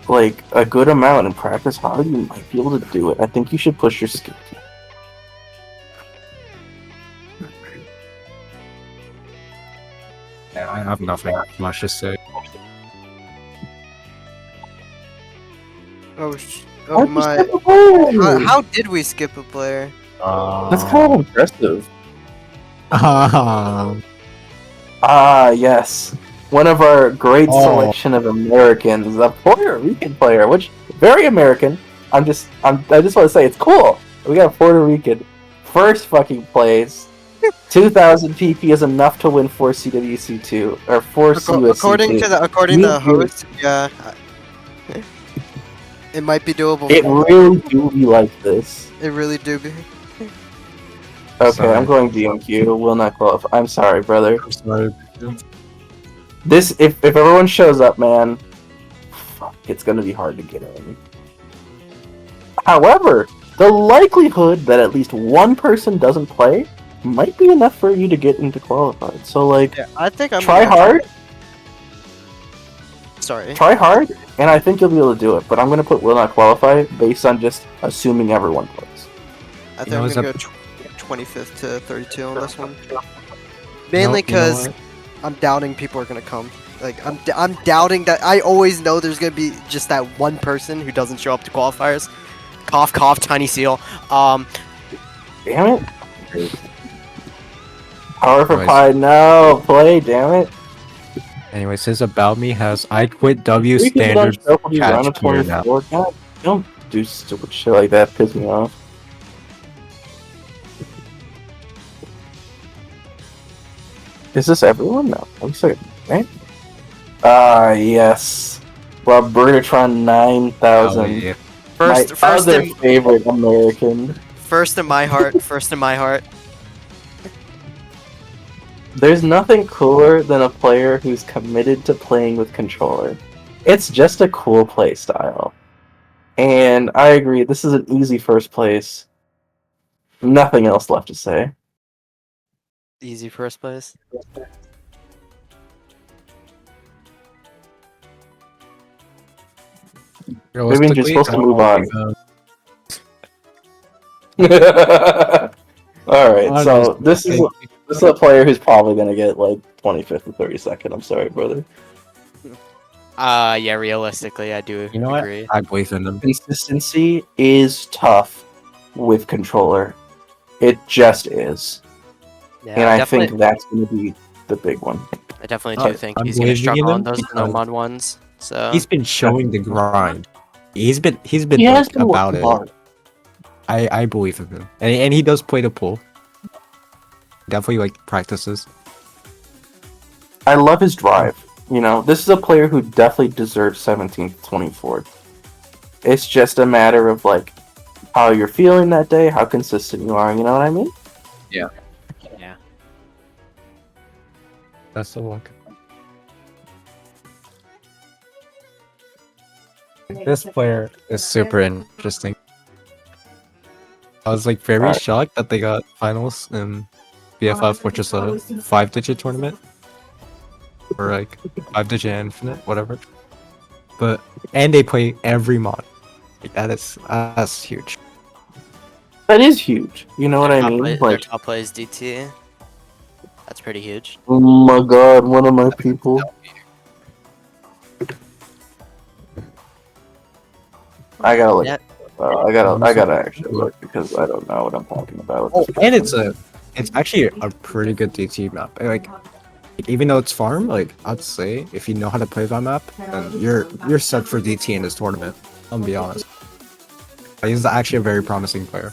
like, a good amount and practice hard, you might be able to do it. I think you should push your skill. Yeah, I have nothing much to say. Oh my! How did we skip a player? That's kind of impressive. Ah, yes. One of our great selection of Americans, a Puerto Rican player, which very American. I just want to say it's cool. We got a Puerto Rican first fucking place. 2,000 PP is enough to win 4 CWC2 or 4 CUSC2. According to the host, yeah, it might be doable. It really do be like this. It really do be. Okay, Sorry. I'm going DMQ. Will not qualify. I'm sorry, brother. I'm sorry. This, if everyone shows up, man, fuck, it's gonna be hard to get in. However, the likelihood that at least one person doesn't play might be enough for you to get into qualified. So, like, Yeah, I think I'm try gonna- hard, Sorry. try hard, and I think you'll be able to do it. But I'm gonna put will not qualify based on just assuming everyone plays. I think know, I'm it's gonna a- go 25th to 32 on this one. You Mainly know because what? I'm doubting people are gonna come. Like I'm doubting that. I always know there's gonna be just that one person who doesn't show up to qualifiers. Cough, cough, tiny seal. Damn it! Power for Nice. Pi, no play. Damn it! Anyways, his About Me has I quit W Three people don't standard show up when you run a catch here now. 24. God, don't do stupid shit like that. Piss me off. Is this everyone? No. I'm sorry. Right? Yes. Well, Brutatron 9000. Oh, yeah. First, my first other in, favorite American. first in my heart. First in my heart. There's nothing cooler than a player who's committed to playing with controller. It's just a cool play style. And I agree, this is an easy first place. Nothing else left to say. Easy first place. Maybe you're supposed to move on. Alright, so this is a player who's probably gonna get like 25th or 32nd. I'm sorry, brother. Yeah, realistically, I do You know what? agree. I believe in them. Consistency is tough with controller. It just is. Yeah, And I think that's gonna be the big one. I definitely do think I'm he's gonna believing in struggle on him those because Nomad ones. So He's been showing the grind. He's been He like, has been about working it. hard. I believe in him, and he does play the pool. Definitely like practices. I love his drive. You know, this is a player who definitely deserves 17th, 24th. It's just a matter of like how you're feeling that day, how consistent you are. You know what I mean? yeah, That's the luck. This player is super interesting. I was like very Alright. shocked that they got finals in BFF, which is a 5-digit tournament. Or like 5-digit infinite, whatever. And they play every mod. Like, that's huge. That is huge. You know what I mean? their Like, top play is DT. That's pretty huge. oh my god, one of my people. I gotta look. Yeah. I gotta actually look because I don't know what I'm talking about. Oh, and it's actually a pretty good DT map. Like even though it's farm, like I'd say if you know how to play that map, then you're set for DT in this tournament. I'll be honest. He's actually a very promising player.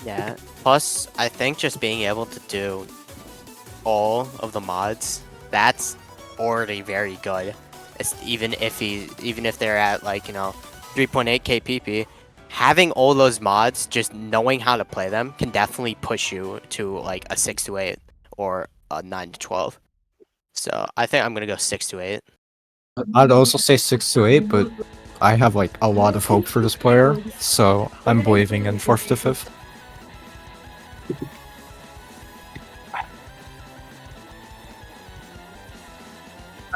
Yeah. Plus, I think just being able to do all of the mods, that's already very good. It's even if they're at like 3.8k PP, having all those mods, just knowing how to play them, can definitely push you to like a 6 to 8 or a 9 to 12. So I think I'm gonna go 6 to 8. I'd also say 6 to 8, but I have like a lot of hope for this player, so I'm believing in 4th to 5th.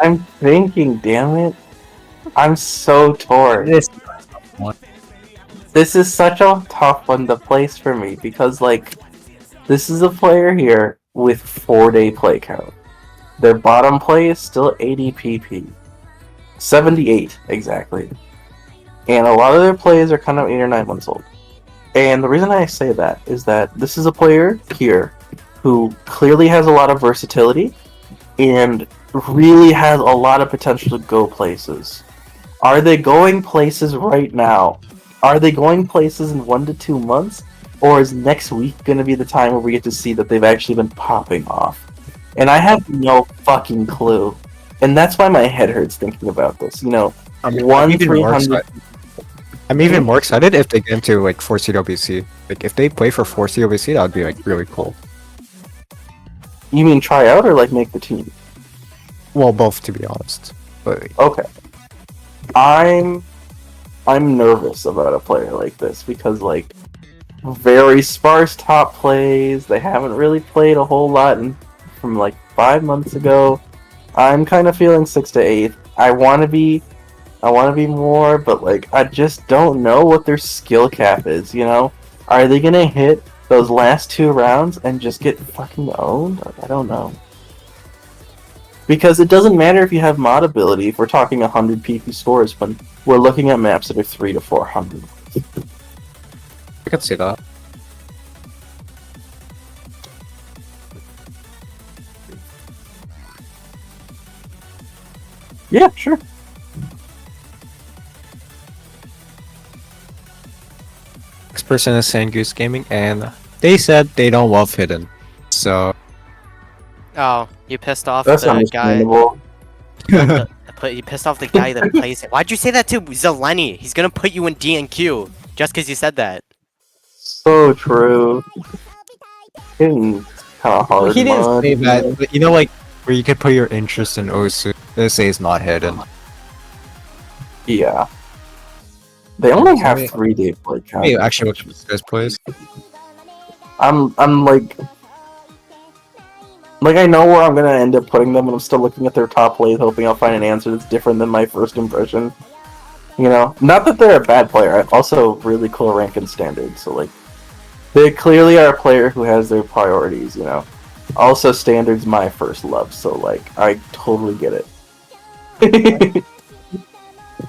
I'm thinking, damn it. I'm so torn. This is such a tough one to place for me because, like, this is a player here with 4-day play count. Their bottom play is still 80 PP. 78, exactly. And a lot of their plays are kind of 8 or 9 months old. And the reason I say that is that this is a player here who clearly has a lot of versatility and really has a lot of potential to go places. Are they going places right now? Are they going places in 1 to 2 months? Or is next week going to be the time where we get to see that they've actually been popping off? And I have no fucking clue. And that's why my head hurts thinking about this. You know, I'm one even more 300. I'm even more excited if they get into like 4CWC. Like if they play for 4CWC, that would be like really cool. You mean try out or like make the team? Well, both to be honest. But Okay. I'm nervous about a player like this because like very sparse top plays. They haven't really played a whole lot from like 5 months ago. I'm kind of feeling 6 to 8. I want to be more, but like I just don't know what their skill cap is. You know, are they gonna hit those last 2 rounds and just get fucking owned? I don't know. Because it doesn't matter if you have mod ability if we're talking 100 PP scores when we're looking at maps that are 300 to 400. I can see that. Yeah, sure. Next person is Sangoose Gaming, and they said they don't love Hidden. So Oh, you pissed off That's the guy. understandable. You pissed off the guy that plays it. Why'd you say that to Zeleny? He's gonna put you in DNQ just because you said that. So true. Hitting kind of hard. he didn't mod, say you know? that, but you know, like where you could put your interest in Osu. They say it's not Hidden. Yeah. They only have Maybe- 3-day play count. Hey, actually, what this guy's plays? I'm like I know where I'm gonna end up putting them, and I'm still looking at their top plays, hoping I'll find an answer that's different than my first impression. You know, not that they're a bad player. I also really cool rank and standard. So like, they clearly are a player who has their priorities. You know, also standard's my first love, so like I totally get it.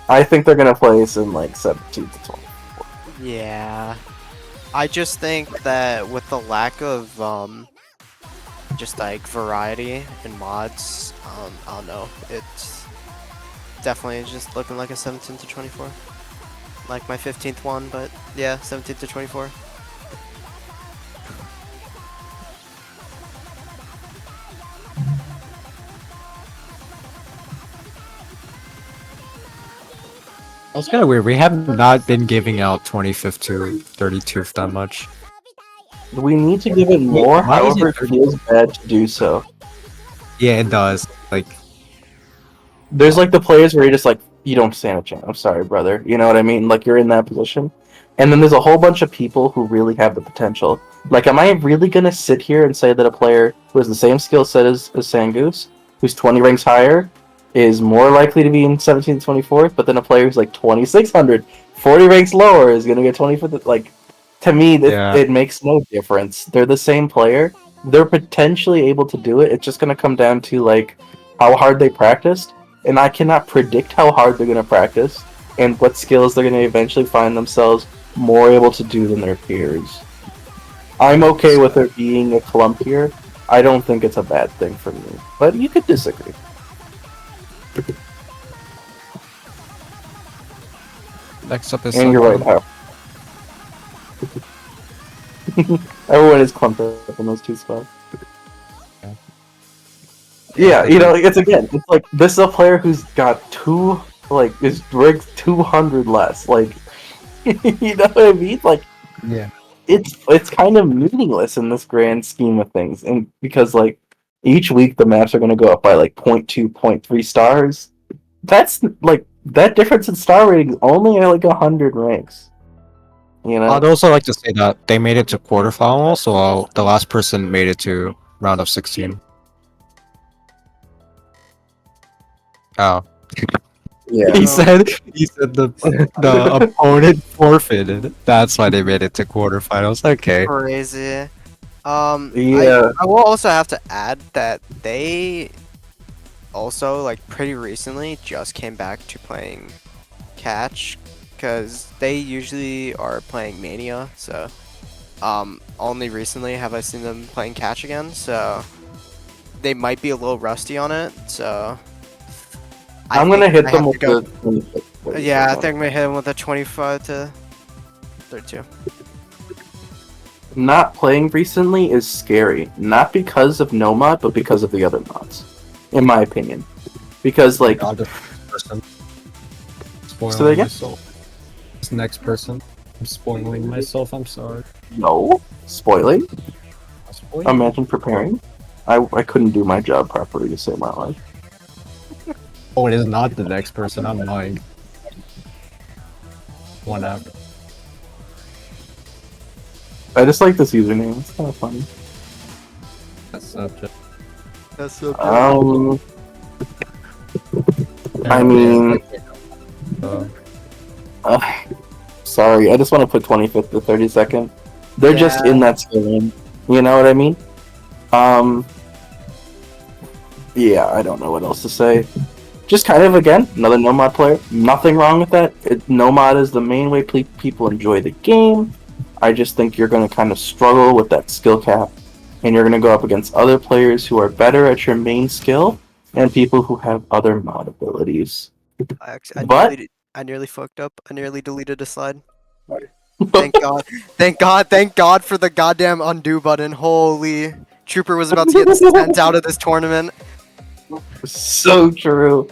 I think they're gonna place in like 17 to 20. Yeah. I just think that with the lack of just like variety in mods, I don't know. It's definitely just looking like a 17 to 24. Like my 15th one, but yeah, 17 to 24. That's kind of weird. We have not been giving out 25th to 32th that much. We need to give it more. Why is However, it it feels bad to do so. Yeah, it does. Like, There's like the players where you're just like, you don't stand a chance. I'm sorry, brother. You know what I mean? Like you're in that position. And then there's a whole bunch of people who really have the potential. Like, am I really gonna sit here and say that a player who has the same skill set as Sangoose, who's 20 ranks higher, is more likely to be in 17th, 24th, but then a player who's like 2600, 40 ranks lower is gonna get 25th? Like, to me, Yeah. it makes no difference. They're the same player. They're potentially able to do it. It's just gonna come down to like how hard they practiced, and I cannot predict how hard they're gonna practice and what skills they're gonna eventually find themselves more able to do than their peers. I'm okay with there being a clump here. I don't think it's a bad thing for me, but you could disagree. next up is And you're right, someone- Hao. Everyone is clumped up in those two spots. Yeah, you know, it's like this is a player who's got is ranked 200 less. Like, you know what I mean? Like, Yeah. it's kind of meaningless in this grand scheme of things, and because like each week the maps are going to go up by like 0.2, 0.3 stars. That's like that difference in star rating is only like 100 ranks. You know, I'd also like to say that they made it to quarterfinal, so the last person made it to round of 16. Oh. yeah. He said the opponent forfeited. That's why they made it to quarterfinals. Okay. Crazy. Yeah. I will also have to add that they also like pretty recently just came back to playing catch because they usually are playing Mania. So only recently have I seen them playing catch again. So they might be a little rusty on it. So I'm gonna hit I them have with to go- the 26 place Yeah, I one. think I'm gonna hit him with a 25 to 32. Not playing recently is scary. Not because of no mod, but because of the other mods. In my opinion. Because like God, the person. Say that again? This next person. I'm spoiling myself. I'm sorry. No, spoiling. Spoiling? Imagine preparing. I couldn't do my job properly to save my life. Oh, it is not the next person. I'm lying. One after. I just like this username. It's kind of funny. That's subject. That's so I mean, Uh, sorry. I just want to put 25th to 32nd. They're just in that same. You know what I mean? Yeah, I don't know what else to say. Just kind of, again, another Nomad player. Nothing wrong with that. Nomad is the main way people enjoy the game. I just think you're going to kind of struggle with that skill cap. And you're going to go up against other players who are better at your main skill and people who have other mod abilities. I nearly fucked up. I nearly deleted a slide. Thank God. Thank God for the goddamn undo button. Holy. Trooper was about to get sent out of this tournament. So true.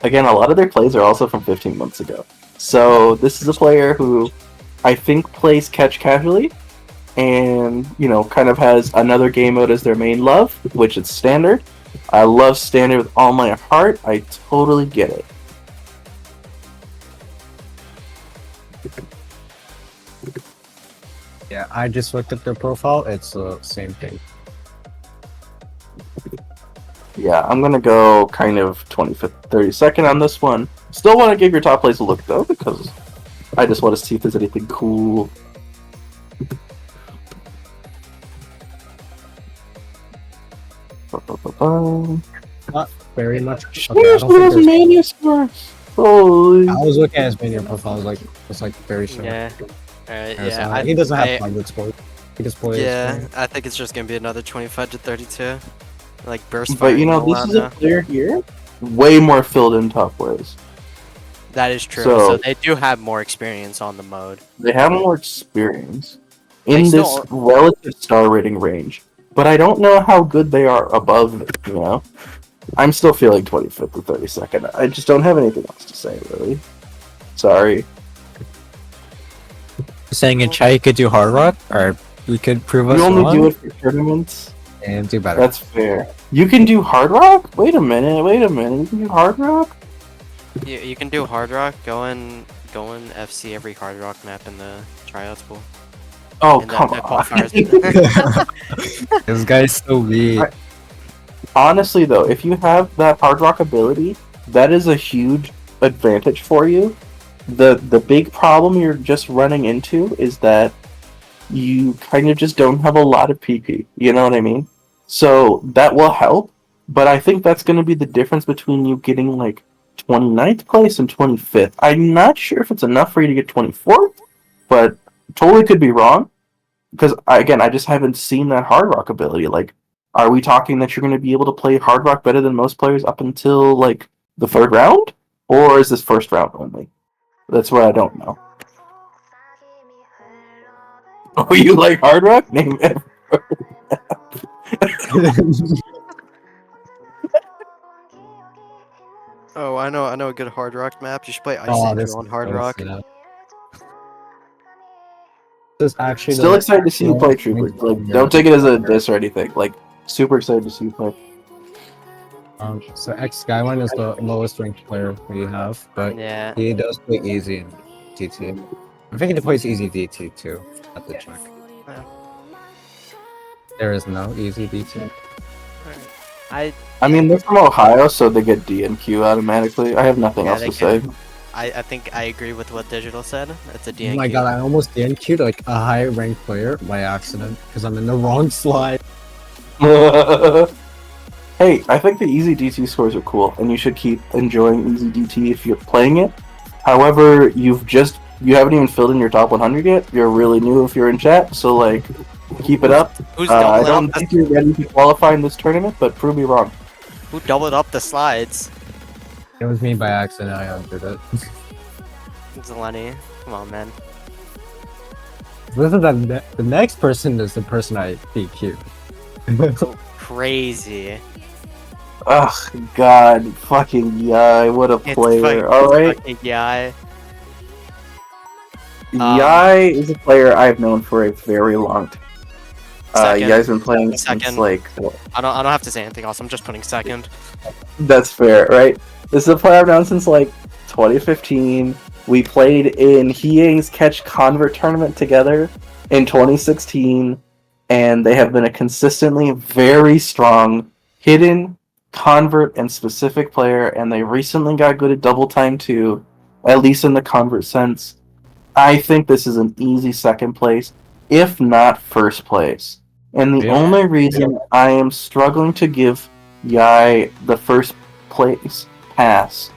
Again, a lot of their plays are also from 15 months ago. So this is a player who I think plays catch casually and, kind of has another game mode as their main love, which is standard. I love standard with all my heart. I totally get it. yeah, I just looked at their profile. It's the same thing. Yeah, I'm going to go kind of 25th, 32nd on this one. Still want to give your top plays a look, though, because I just want to see if there's anything cool. Not very much. Sheesh, Okay, I don't look at think those there's- mania scores. Holy. I was looking at his mania profile. It's like very similar. Yeah. Alright, Yeah, so yeah. he doesn't have public sport. He just plays. Yeah, I think it's just gonna be another 25 to 32. Like burst But firing all this out is a now. player here, way more filled in top ways. That is true. So- So they do have more experience on the mode. They have more experience They in still this relative star rating range, but I don't know how good they are above it, I'm still feeling 25th to 32nd. I just don't have anything else to say, really. Sorry. Saying in chat you could do hard rock, or we could prove us You only wrong do it for tournaments? and do better. That's fair. You can do hard rock? Wait a minute. You can do hard rock? You can do hard rock. Go and FC every hard rock map in the tryouts pool. Oh, And come the on. qualifiers. This guy's so weak. Honestly, though, if you have that hard rock ability, that is a huge advantage for you. The big problem you're just running into is that you kind of just don't have a lot of PP. You know what I mean? So that will help, but I think that's going to be the difference between you getting like 29th place and 25th. I'm not sure if it's enough for you to get 24th, but totally could be wrong. Because, again, I just haven't seen that hard rock ability. Like, are we talking that you're going to be able to play hard rock better than most players up until, like, the third round? Or is this first round only? That's what I don't know. Oh, you like hard rock? Name it. Oh, I know a good hard rock map. You should play Ice Oh, Angel on hard rock. This is actually Still the- excited to see you play Trooper. Like, don't take it as a diss or anything. Like, super excited to see you play. So X Skyline is the lowest ranked player we have, but Yeah. he does play easy in DT. I think he plays easy DT too. At the check. Yeah. There is no easy DT. I I mean, they're from Ohio, so they get D and Q automatically. I have nothing Yeah, else they to say. I think I agree with what Digital said. It's a Oh DNQ. my god, I almost DNQ'd like a high ranked player by accident because I'm in the wrong slide. Hey, I think the easy DT scores are cool, and you should keep enjoying easy DT if you're playing it. However, you haven't even filled in your top 100 yet. You're really new if you're in chat, so like, keep it up. Who's I doubled don't up? think you're ready to qualify in this tournament, but prove me wrong. Who doubled up the slides? It was me by accident. I entered it. It's Lenny. Come on, man. This is the next person is the person I DQ. Crazy. Ugh, God, fucking yeah, what a It's player. fucking- Alright, fucking yeah. Yai is a player I've known for a very long time. Second. Yai's been playing since Second. like I don't have to say anything else. I'm just putting second. that's fair, right? This is a player I've known since like 2015. We played in Hyang's Catch Convert tournament together in 2016, and they have been a consistently very strong hidden, convert, and specific player, and they recently got good at double time too, at least in the convert sense. I think this is an easy second place, if not first place. And the Yeah. only reason I am struggling to give Yai the first place pass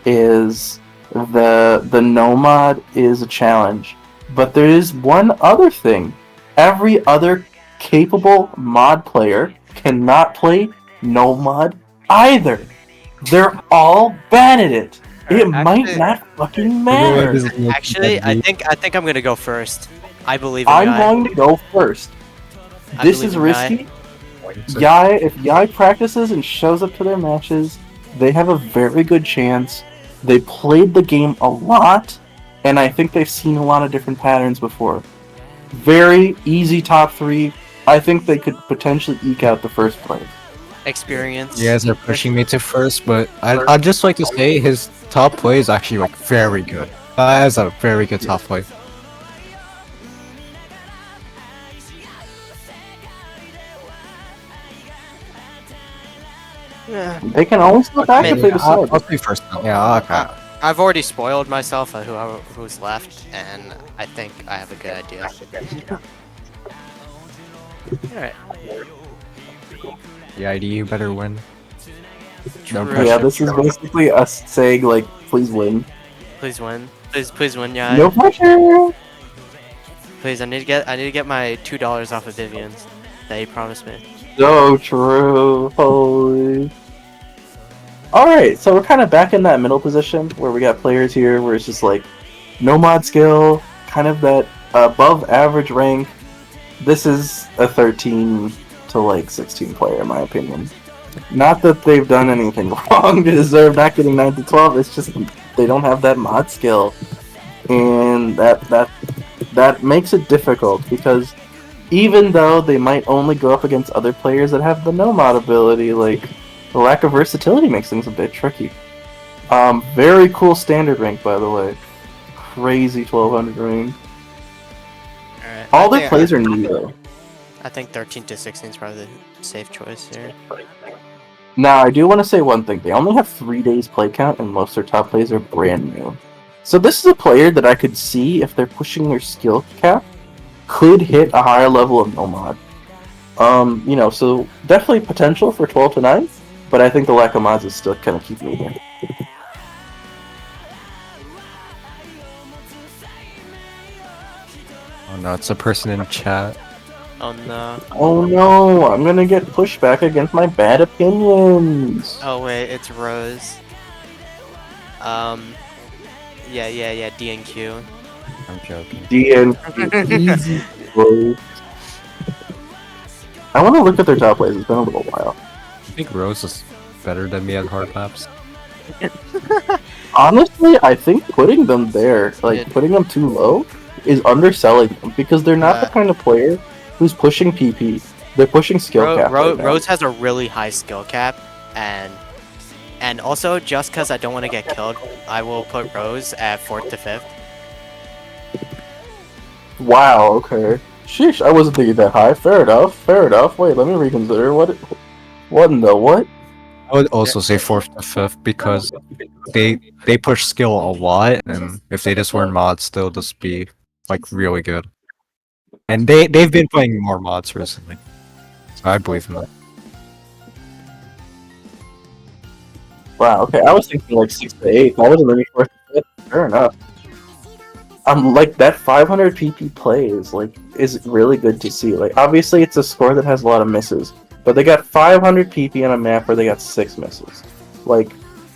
is the Nomad is a challenge. But there is one other thing. Every other capable mod player cannot play Nomad either. They're all bad at it. It might Actually- not fucking matter. Actually, I think I'm gonna go first. I believe in I'm Yai. going to go first. I This believe is in risky. Yai. If Yai practices and shows up to their matches, they have a very good chance. They played the game a lot, and I think they've seen a lot of different patterns before. Very easy top 3. I think they could potentially eke out the first place. Experience. You guys are pushing me to first, but I'd just like to say his top play is actually like very good. That is a very good top play. Yeah. They can always go back if they decide. I'll say first. Yeah, okay. I've already spoiled myself on who's left, and I think I have a good idea. Alright. Yeah, ID, you better win. No True. pressure. Yeah, this is basically us saying, like, please win. Please win. Please win, Yai. No pressure! Please, I need to get my $2 off of Vivian's that he promised me. So true. Holy. Alright, so we're kind of back in that middle position where we got players here where it's just like no mod skill, kind of that above average rank. This is a 13 to like 16 player in my opinion. Not that they've done anything wrong to deserve not getting 9 to 12, it's just they don't have that mod skill. And that makes it difficult because even though they might only go up against other players that have the no mod ability, like the lack of versatility makes things a bit tricky. Very cool standard rank, by the way. Crazy 1200 rank. Alright. All their plays are new though. I think 13 to 16 is probably the safe choice here. Now, I do want to say one thing. They only have 3 days play count, and most of their top plays are brand new. So this is a player that I could see, if they're pushing their skill cap, could hit a higher level of no mod. So definitely potential for 12 to 9, but I think the lack of mods is still kind of keeping me there. Oh no, it's a person in chat. Oh no. Oh no, I'm gonna get pushed back against my bad opinions. Oh wait, it's Rose. Yeah, DNQ. I'm joking. DN easy. Bro. I want to look at their top plays. It's been a little while. I think Rose is better than me at hard maps. Honestly, I think putting them there, like Yeah. putting them too low, is underselling them because they're not the kind of player who's pushing PP. They're pushing skill cap. right now. Rose has a really high skill cap, and also just because I don't want to get killed, I will put Rose at 4th to 5th. Wow. Okay. Sheesh, I wasn't thinking that high. Fair enough. Fair enough. Wait, let me reconsider. What in the what? I would also say 4th to 5th because they push skill a lot, and if they just weren't mods, they'll just be like really good. And they've been playing more mods recently, so I believe in that. Wow. Okay, I was thinking like 6 to 8. I wasn't thinking 4th to 5th. Fair enough. Like that 500 PP play is really good to see. Like obviously it's a score that has a lot of misses, but they got 500 PP on a map where they got 6 misses. Like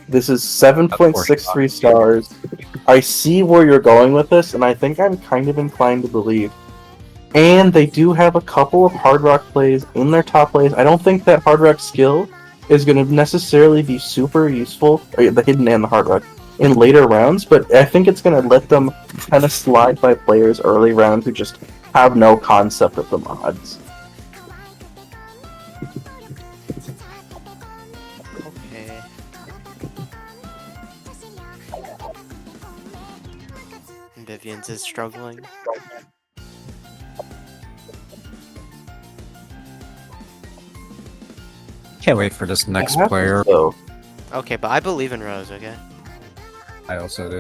this is 7.63 stars. I see where you're going with this, and I think I'm kind of inclined to believe. And they do have a couple of Hard Rock plays in their top plays. I don't think that Hard Rock skill is going to necessarily be super useful, or the hidden and the Hard Rock, in later rounds, but I think it's gonna let them kind of slide by players early round who just have no concept of the mods. Okay. Vivian's is struggling. Can't wait for this next What player. happens, though? Okay, but I believe in Rose, okay? I also do.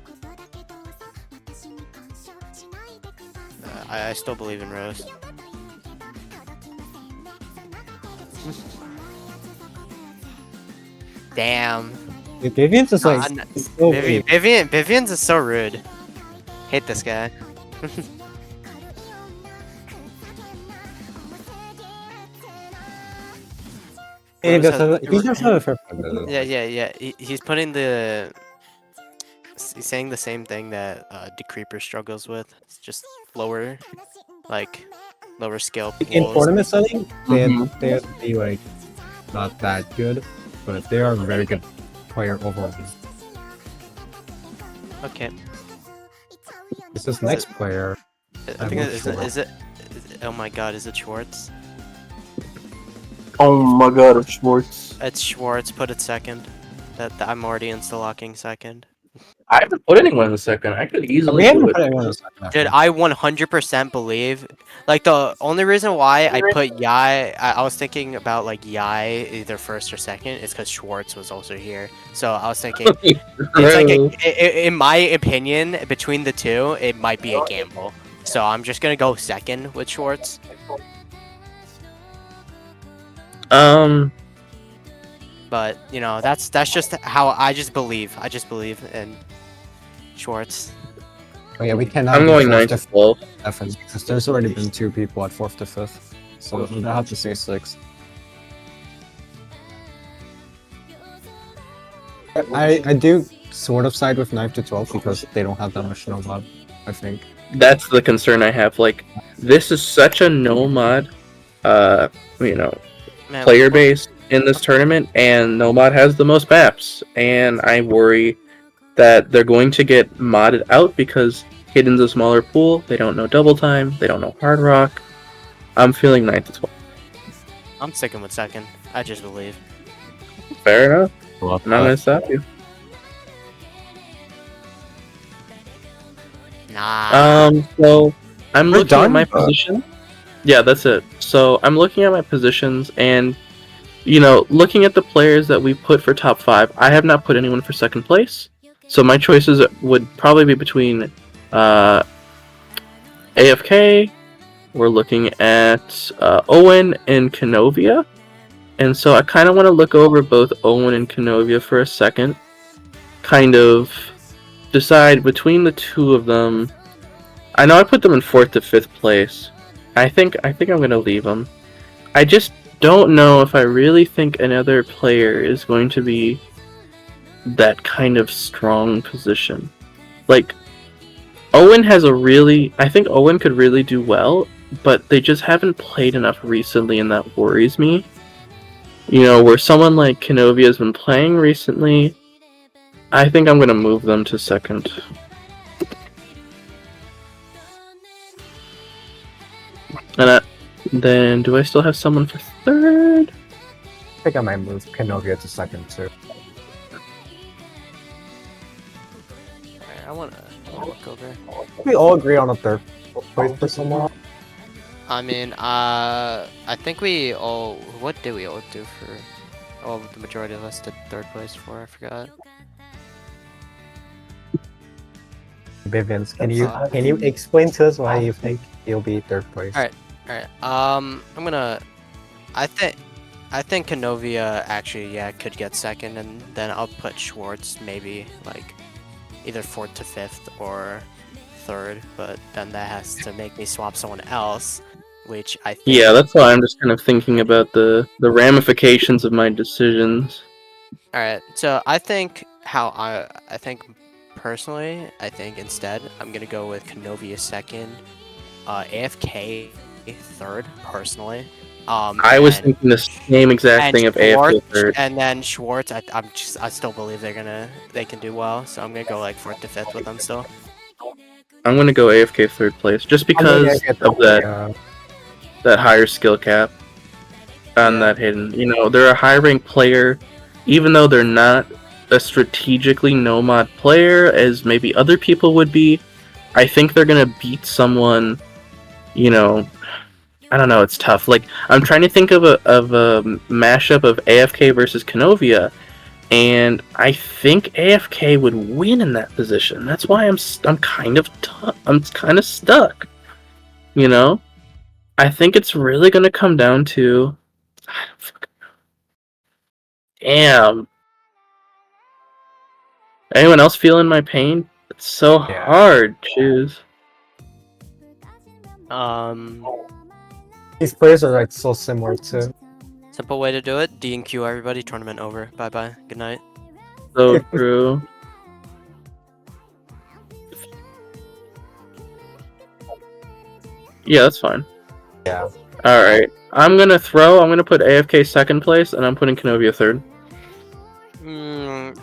I still believe in Rose. Damn. Vivian's is like Nah, so weak. Vivian's is so rude. Hate this guy. He Rose does has- have, he does have a fair point. Yeah. He's putting the. He's saying the same thing that Decreeper struggles with. It's just lower, like, lower skill In pools. tournament setting, Mhm. they'd be like not that good, but they are a very good player overall. Okay. This next player, I think not is sure. it. Oh my God! Is it Schwartz? Oh my god, it's Schwartz. It's Schwartz. Put it second. That I'm already insta-locking second. I haven't put anyone in the second. I could we easily haven't do it. put anyone else like Dude, that. I 100% believe. Like, the only reason why I put Yai, I was thinking about, like, Yai either first or second, is because Schwartz was also here. So I was thinking, it's like, in my opinion, between the two, it might be a gamble. So I'm just gonna go second with Schwartz. But, you know, that's just how I just believe. I just believe in Schwartz. Oh yeah, we cannot. I'm do going 9 fourth to to 12. fifth because there's already been 2 people at 4th to 5th, so we'll have to say 6. I do sort of side with 9 to 12 because they don't have that much no mod, I think. That's the concern I have. Like, this is such a no mod, you know, Man, player base in this tournament, and Nomad has the most maps, and I worry that they're going to get modded out because Hidden's a smaller pool, they don't know Double Time, they don't know Hard Rock. I'm feeling 9 to 12. I'm sticking with second. I just believe. Fair enough. Well, I'm not going to stop you. Nah. So I'm We're looking at done? my position. Yeah, that's it. So I'm looking at my positions, and looking at the players that we put for top 5, I have not put anyone for second place. So my choices would probably be between AFK. We're looking at Owen and Kenovia, and so I kind of want to look over both Owen and Kenovia for a second, kind of decide between the two of them. I know I put them in 4th to 5th place. I think I'm gonna leave them. I just don't know if I really think another player is going to be that kind of strong position. Like, Owen I think Owen could really do well, but they just haven't played enough recently, and that worries me. Where someone like Kenovia has been playing recently, I think I'm gonna move them to second. And then, do I still have someone for third? I think I might move Kenovia to second too. Alright, I wanna look over. We all agree on a 3rd place for someone. I mean, I think we all. What did we all do for? Oh, the majority of us did 3rd place for. I forgot. Vivians, can you explain to us why you think he'll be 3rd place? Alright. I'm gonna. I think Kenovia actually could get second, and then I'll put Schwartz maybe like either 4th to 5th or 3rd, but then that has to make me swap someone else, which I think. Yeah, that's why I'm just kind of thinking about the ramifications of my decisions. Alright, so I think I think personally, I think instead I'm gonna go with Kenovia second, AFK 3rd personally, I was and- thinking the same exact and thing of AFK Schwartz, third. and then Schwartz. I still believe they can do well. So I'm gonna go like 4th to 5th with them still. I'm gonna go AFK third place just because of that higher skill cap on Yeah. that hidden. You know, they're a high ranked player, even though they're not a strategically no mod player as maybe other people would be. I think they're gonna beat someone. You know, I don't know. It's tough. Like I'm trying to think of a mashup of AFK versus Canovia, and I think AFK would win in that position. That's why I'm kind of I'm kind of stuck. You know, I think it's really gonna come down to. Damn. Anyone else feeling my pain? It's so Yeah. hard to choose. These players are like so similar too. Simple way to do it. D and Q everybody. Tournament over. Bye bye. Good night. So true. Yeah, that's fine. Yeah. Alright. I'm gonna put AFK second place, and I'm putting Canovia third.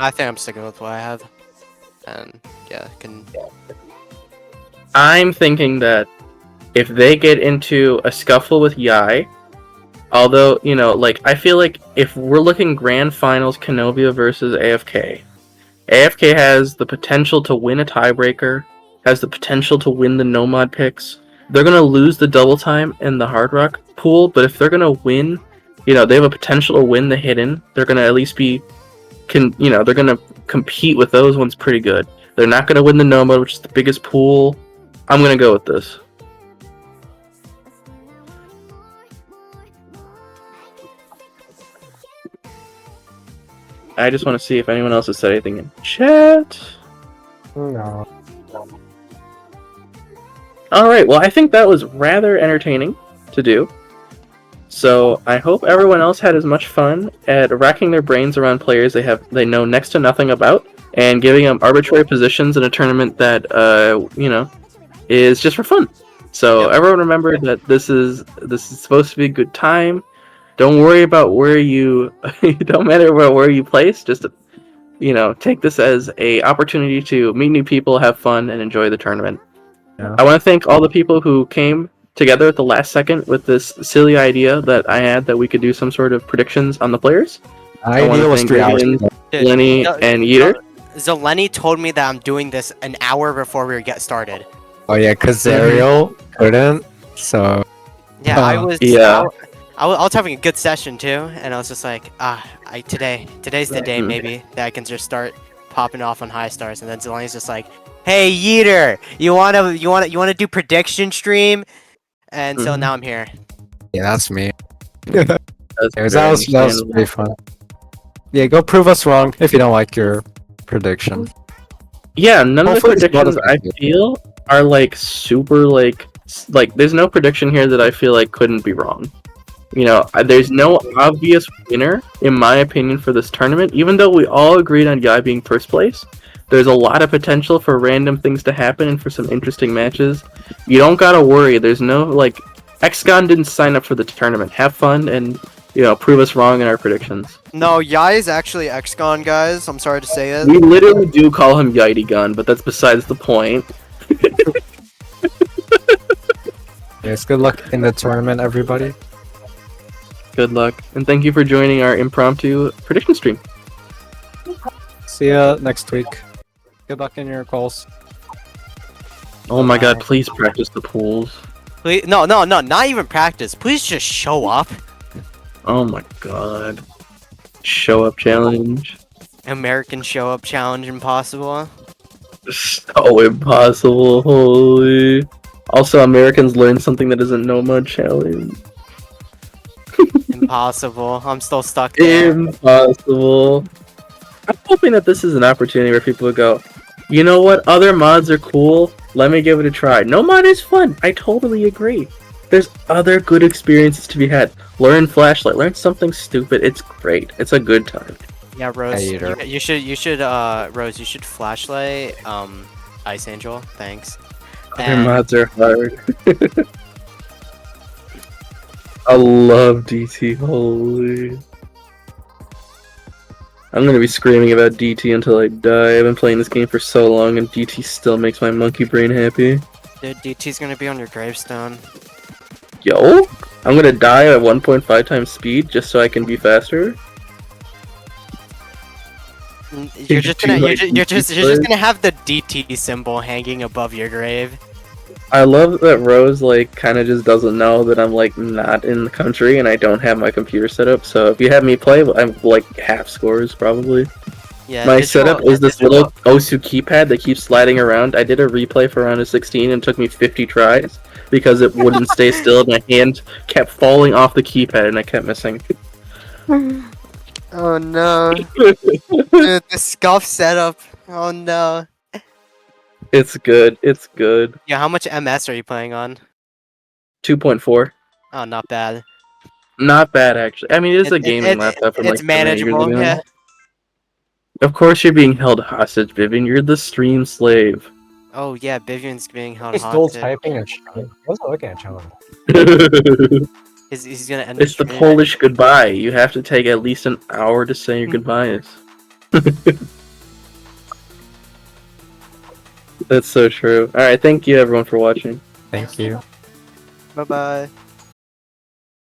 I think I'm sticking with what I have. And yeah, can. I'm thinking that if they get into a scuffle with Yai, although, you know, like, I feel like if we're looking grand finals Canovia versus AFK, AFK has the potential to win a tiebreaker, has the potential to win the no mod picks. They're going to lose the double time in the Hard Rock pool, but if they're going to win, you know, they have a potential to win the hidden. They're going to at least be, they're going to compete with those ones pretty good. They're not going to win the no mod, which is the biggest pool. I'm going to go with this. I just want to see if anyone else has said anything in chat. No. Alright, well, I think that was rather entertaining to do. So I hope everyone else had as much fun at racking their brains around players they know next to nothing about, and giving them arbitrary positions in a tournament that is just for fun. So everyone remember that this is supposed to be a good time. Don't worry about where you don't matter about where you place. Just take this as a opportunity to meet new people, have fun, and enjoy the tournament. Yeah. I want to thank all the people who came together at the last second with this silly idea that I had that we could do some sort of predictions on the players. I want Idea to was thank 3 hours. Regan, Dude, Lenny, and Yeater. Zeleny told me that I'm doing this an hour before we get started. Oh yeah, cause Ariel couldn't. So Yeah, I was. Yeah. I was having a good session too, and I was just like, today's the day maybe that I can just start popping off on high stars, and then Zeleny's just like, hey Yeater, you wanna do prediction stream, and so now I'm here. yeah, that's me. That's Yeah, very that was understandable. pretty fun. Yeah, go prove us wrong if you don't like your prediction. Yeah, none of the Hopefully it's not predictions as I bad. feel are like super like there's no prediction here that I feel like couldn't be wrong. There's no obvious winner in my opinion for this tournament. Even though we all agreed on Yai being first place, there's a lot of potential for random things to happen and for some interesting matches. You don't gotta worry. There's no XCon didn't sign up for the tournament. Have fun and prove us wrong in our predictions. No, Yai is actually XCon, guys. I'm sorry to say it. We literally do call him Yighty Gun, but that's besides the point. Yes, good luck in the tournament, everybody. Good luck, and thank you for joining our impromptu prediction stream. See ya next week. Good luck in your calls. Oh my god, please practice the pools. Please, no, not even practice. Please just show up. Oh my god. Show up challenge. American show up challenge impossible. So impossible, holy. Also, Americans learn something that isn't no mud challenge. Impossible. I'm still stuck there. Impossible. I'm hoping that this is an opportunity where people would go, you know what, other mods are cool, let me give it a try. No mod is fun, I totally agree. There's other good experiences to be had. Learn Flashlight, learn something stupid, it's great. It's a good time. Yeah, Rose. Hey, Yeater. Rose, you should flashlight, Ice Angel, thanks. Other mods are hard. I love DT. Holy. I'm gonna be screaming about DT until I die. I've been playing this game for so long, and DT still makes my monkey brain happy. Dude, DT's gonna be on your gravestone. Yo, I'm gonna die at 1.5 times speed just so I can be faster. You're just gonna you're just play? gonna have the DT symbol hanging above your grave. I love that Rose like kind of just doesn't know that I'm like not in the country and I don't have my computer set up. So if you have me play, I'm like half scores probably. Yeah. My digital- setup is this digital- little Osu keypad that keeps sliding around. I did a replay for round of 16 and it took me 50 tries because it wouldn't stay still. My hand kept falling off the keypad and I kept missing. Oh no. Dude, the scuff setup. Oh no. It's good. It's good. Yeah, how much MS are you playing on? 2.4. Oh, not bad. Not bad actually. I mean, it is a It- gaming it- laptop from it's like 7 years manageable. ago. Yeah. Of course you're being held hostage, Vivian. You're the stream slave. Oh yeah, Vivian's being held He's still hostage. typing a shot. I wasn't looking at Challenge. He's gonna end It's the stream. Polish goodbye. You have to take at least an hour to say your goodbyes. That's so true. Alright, thank you everyone for watching. Thank you. Bye bye.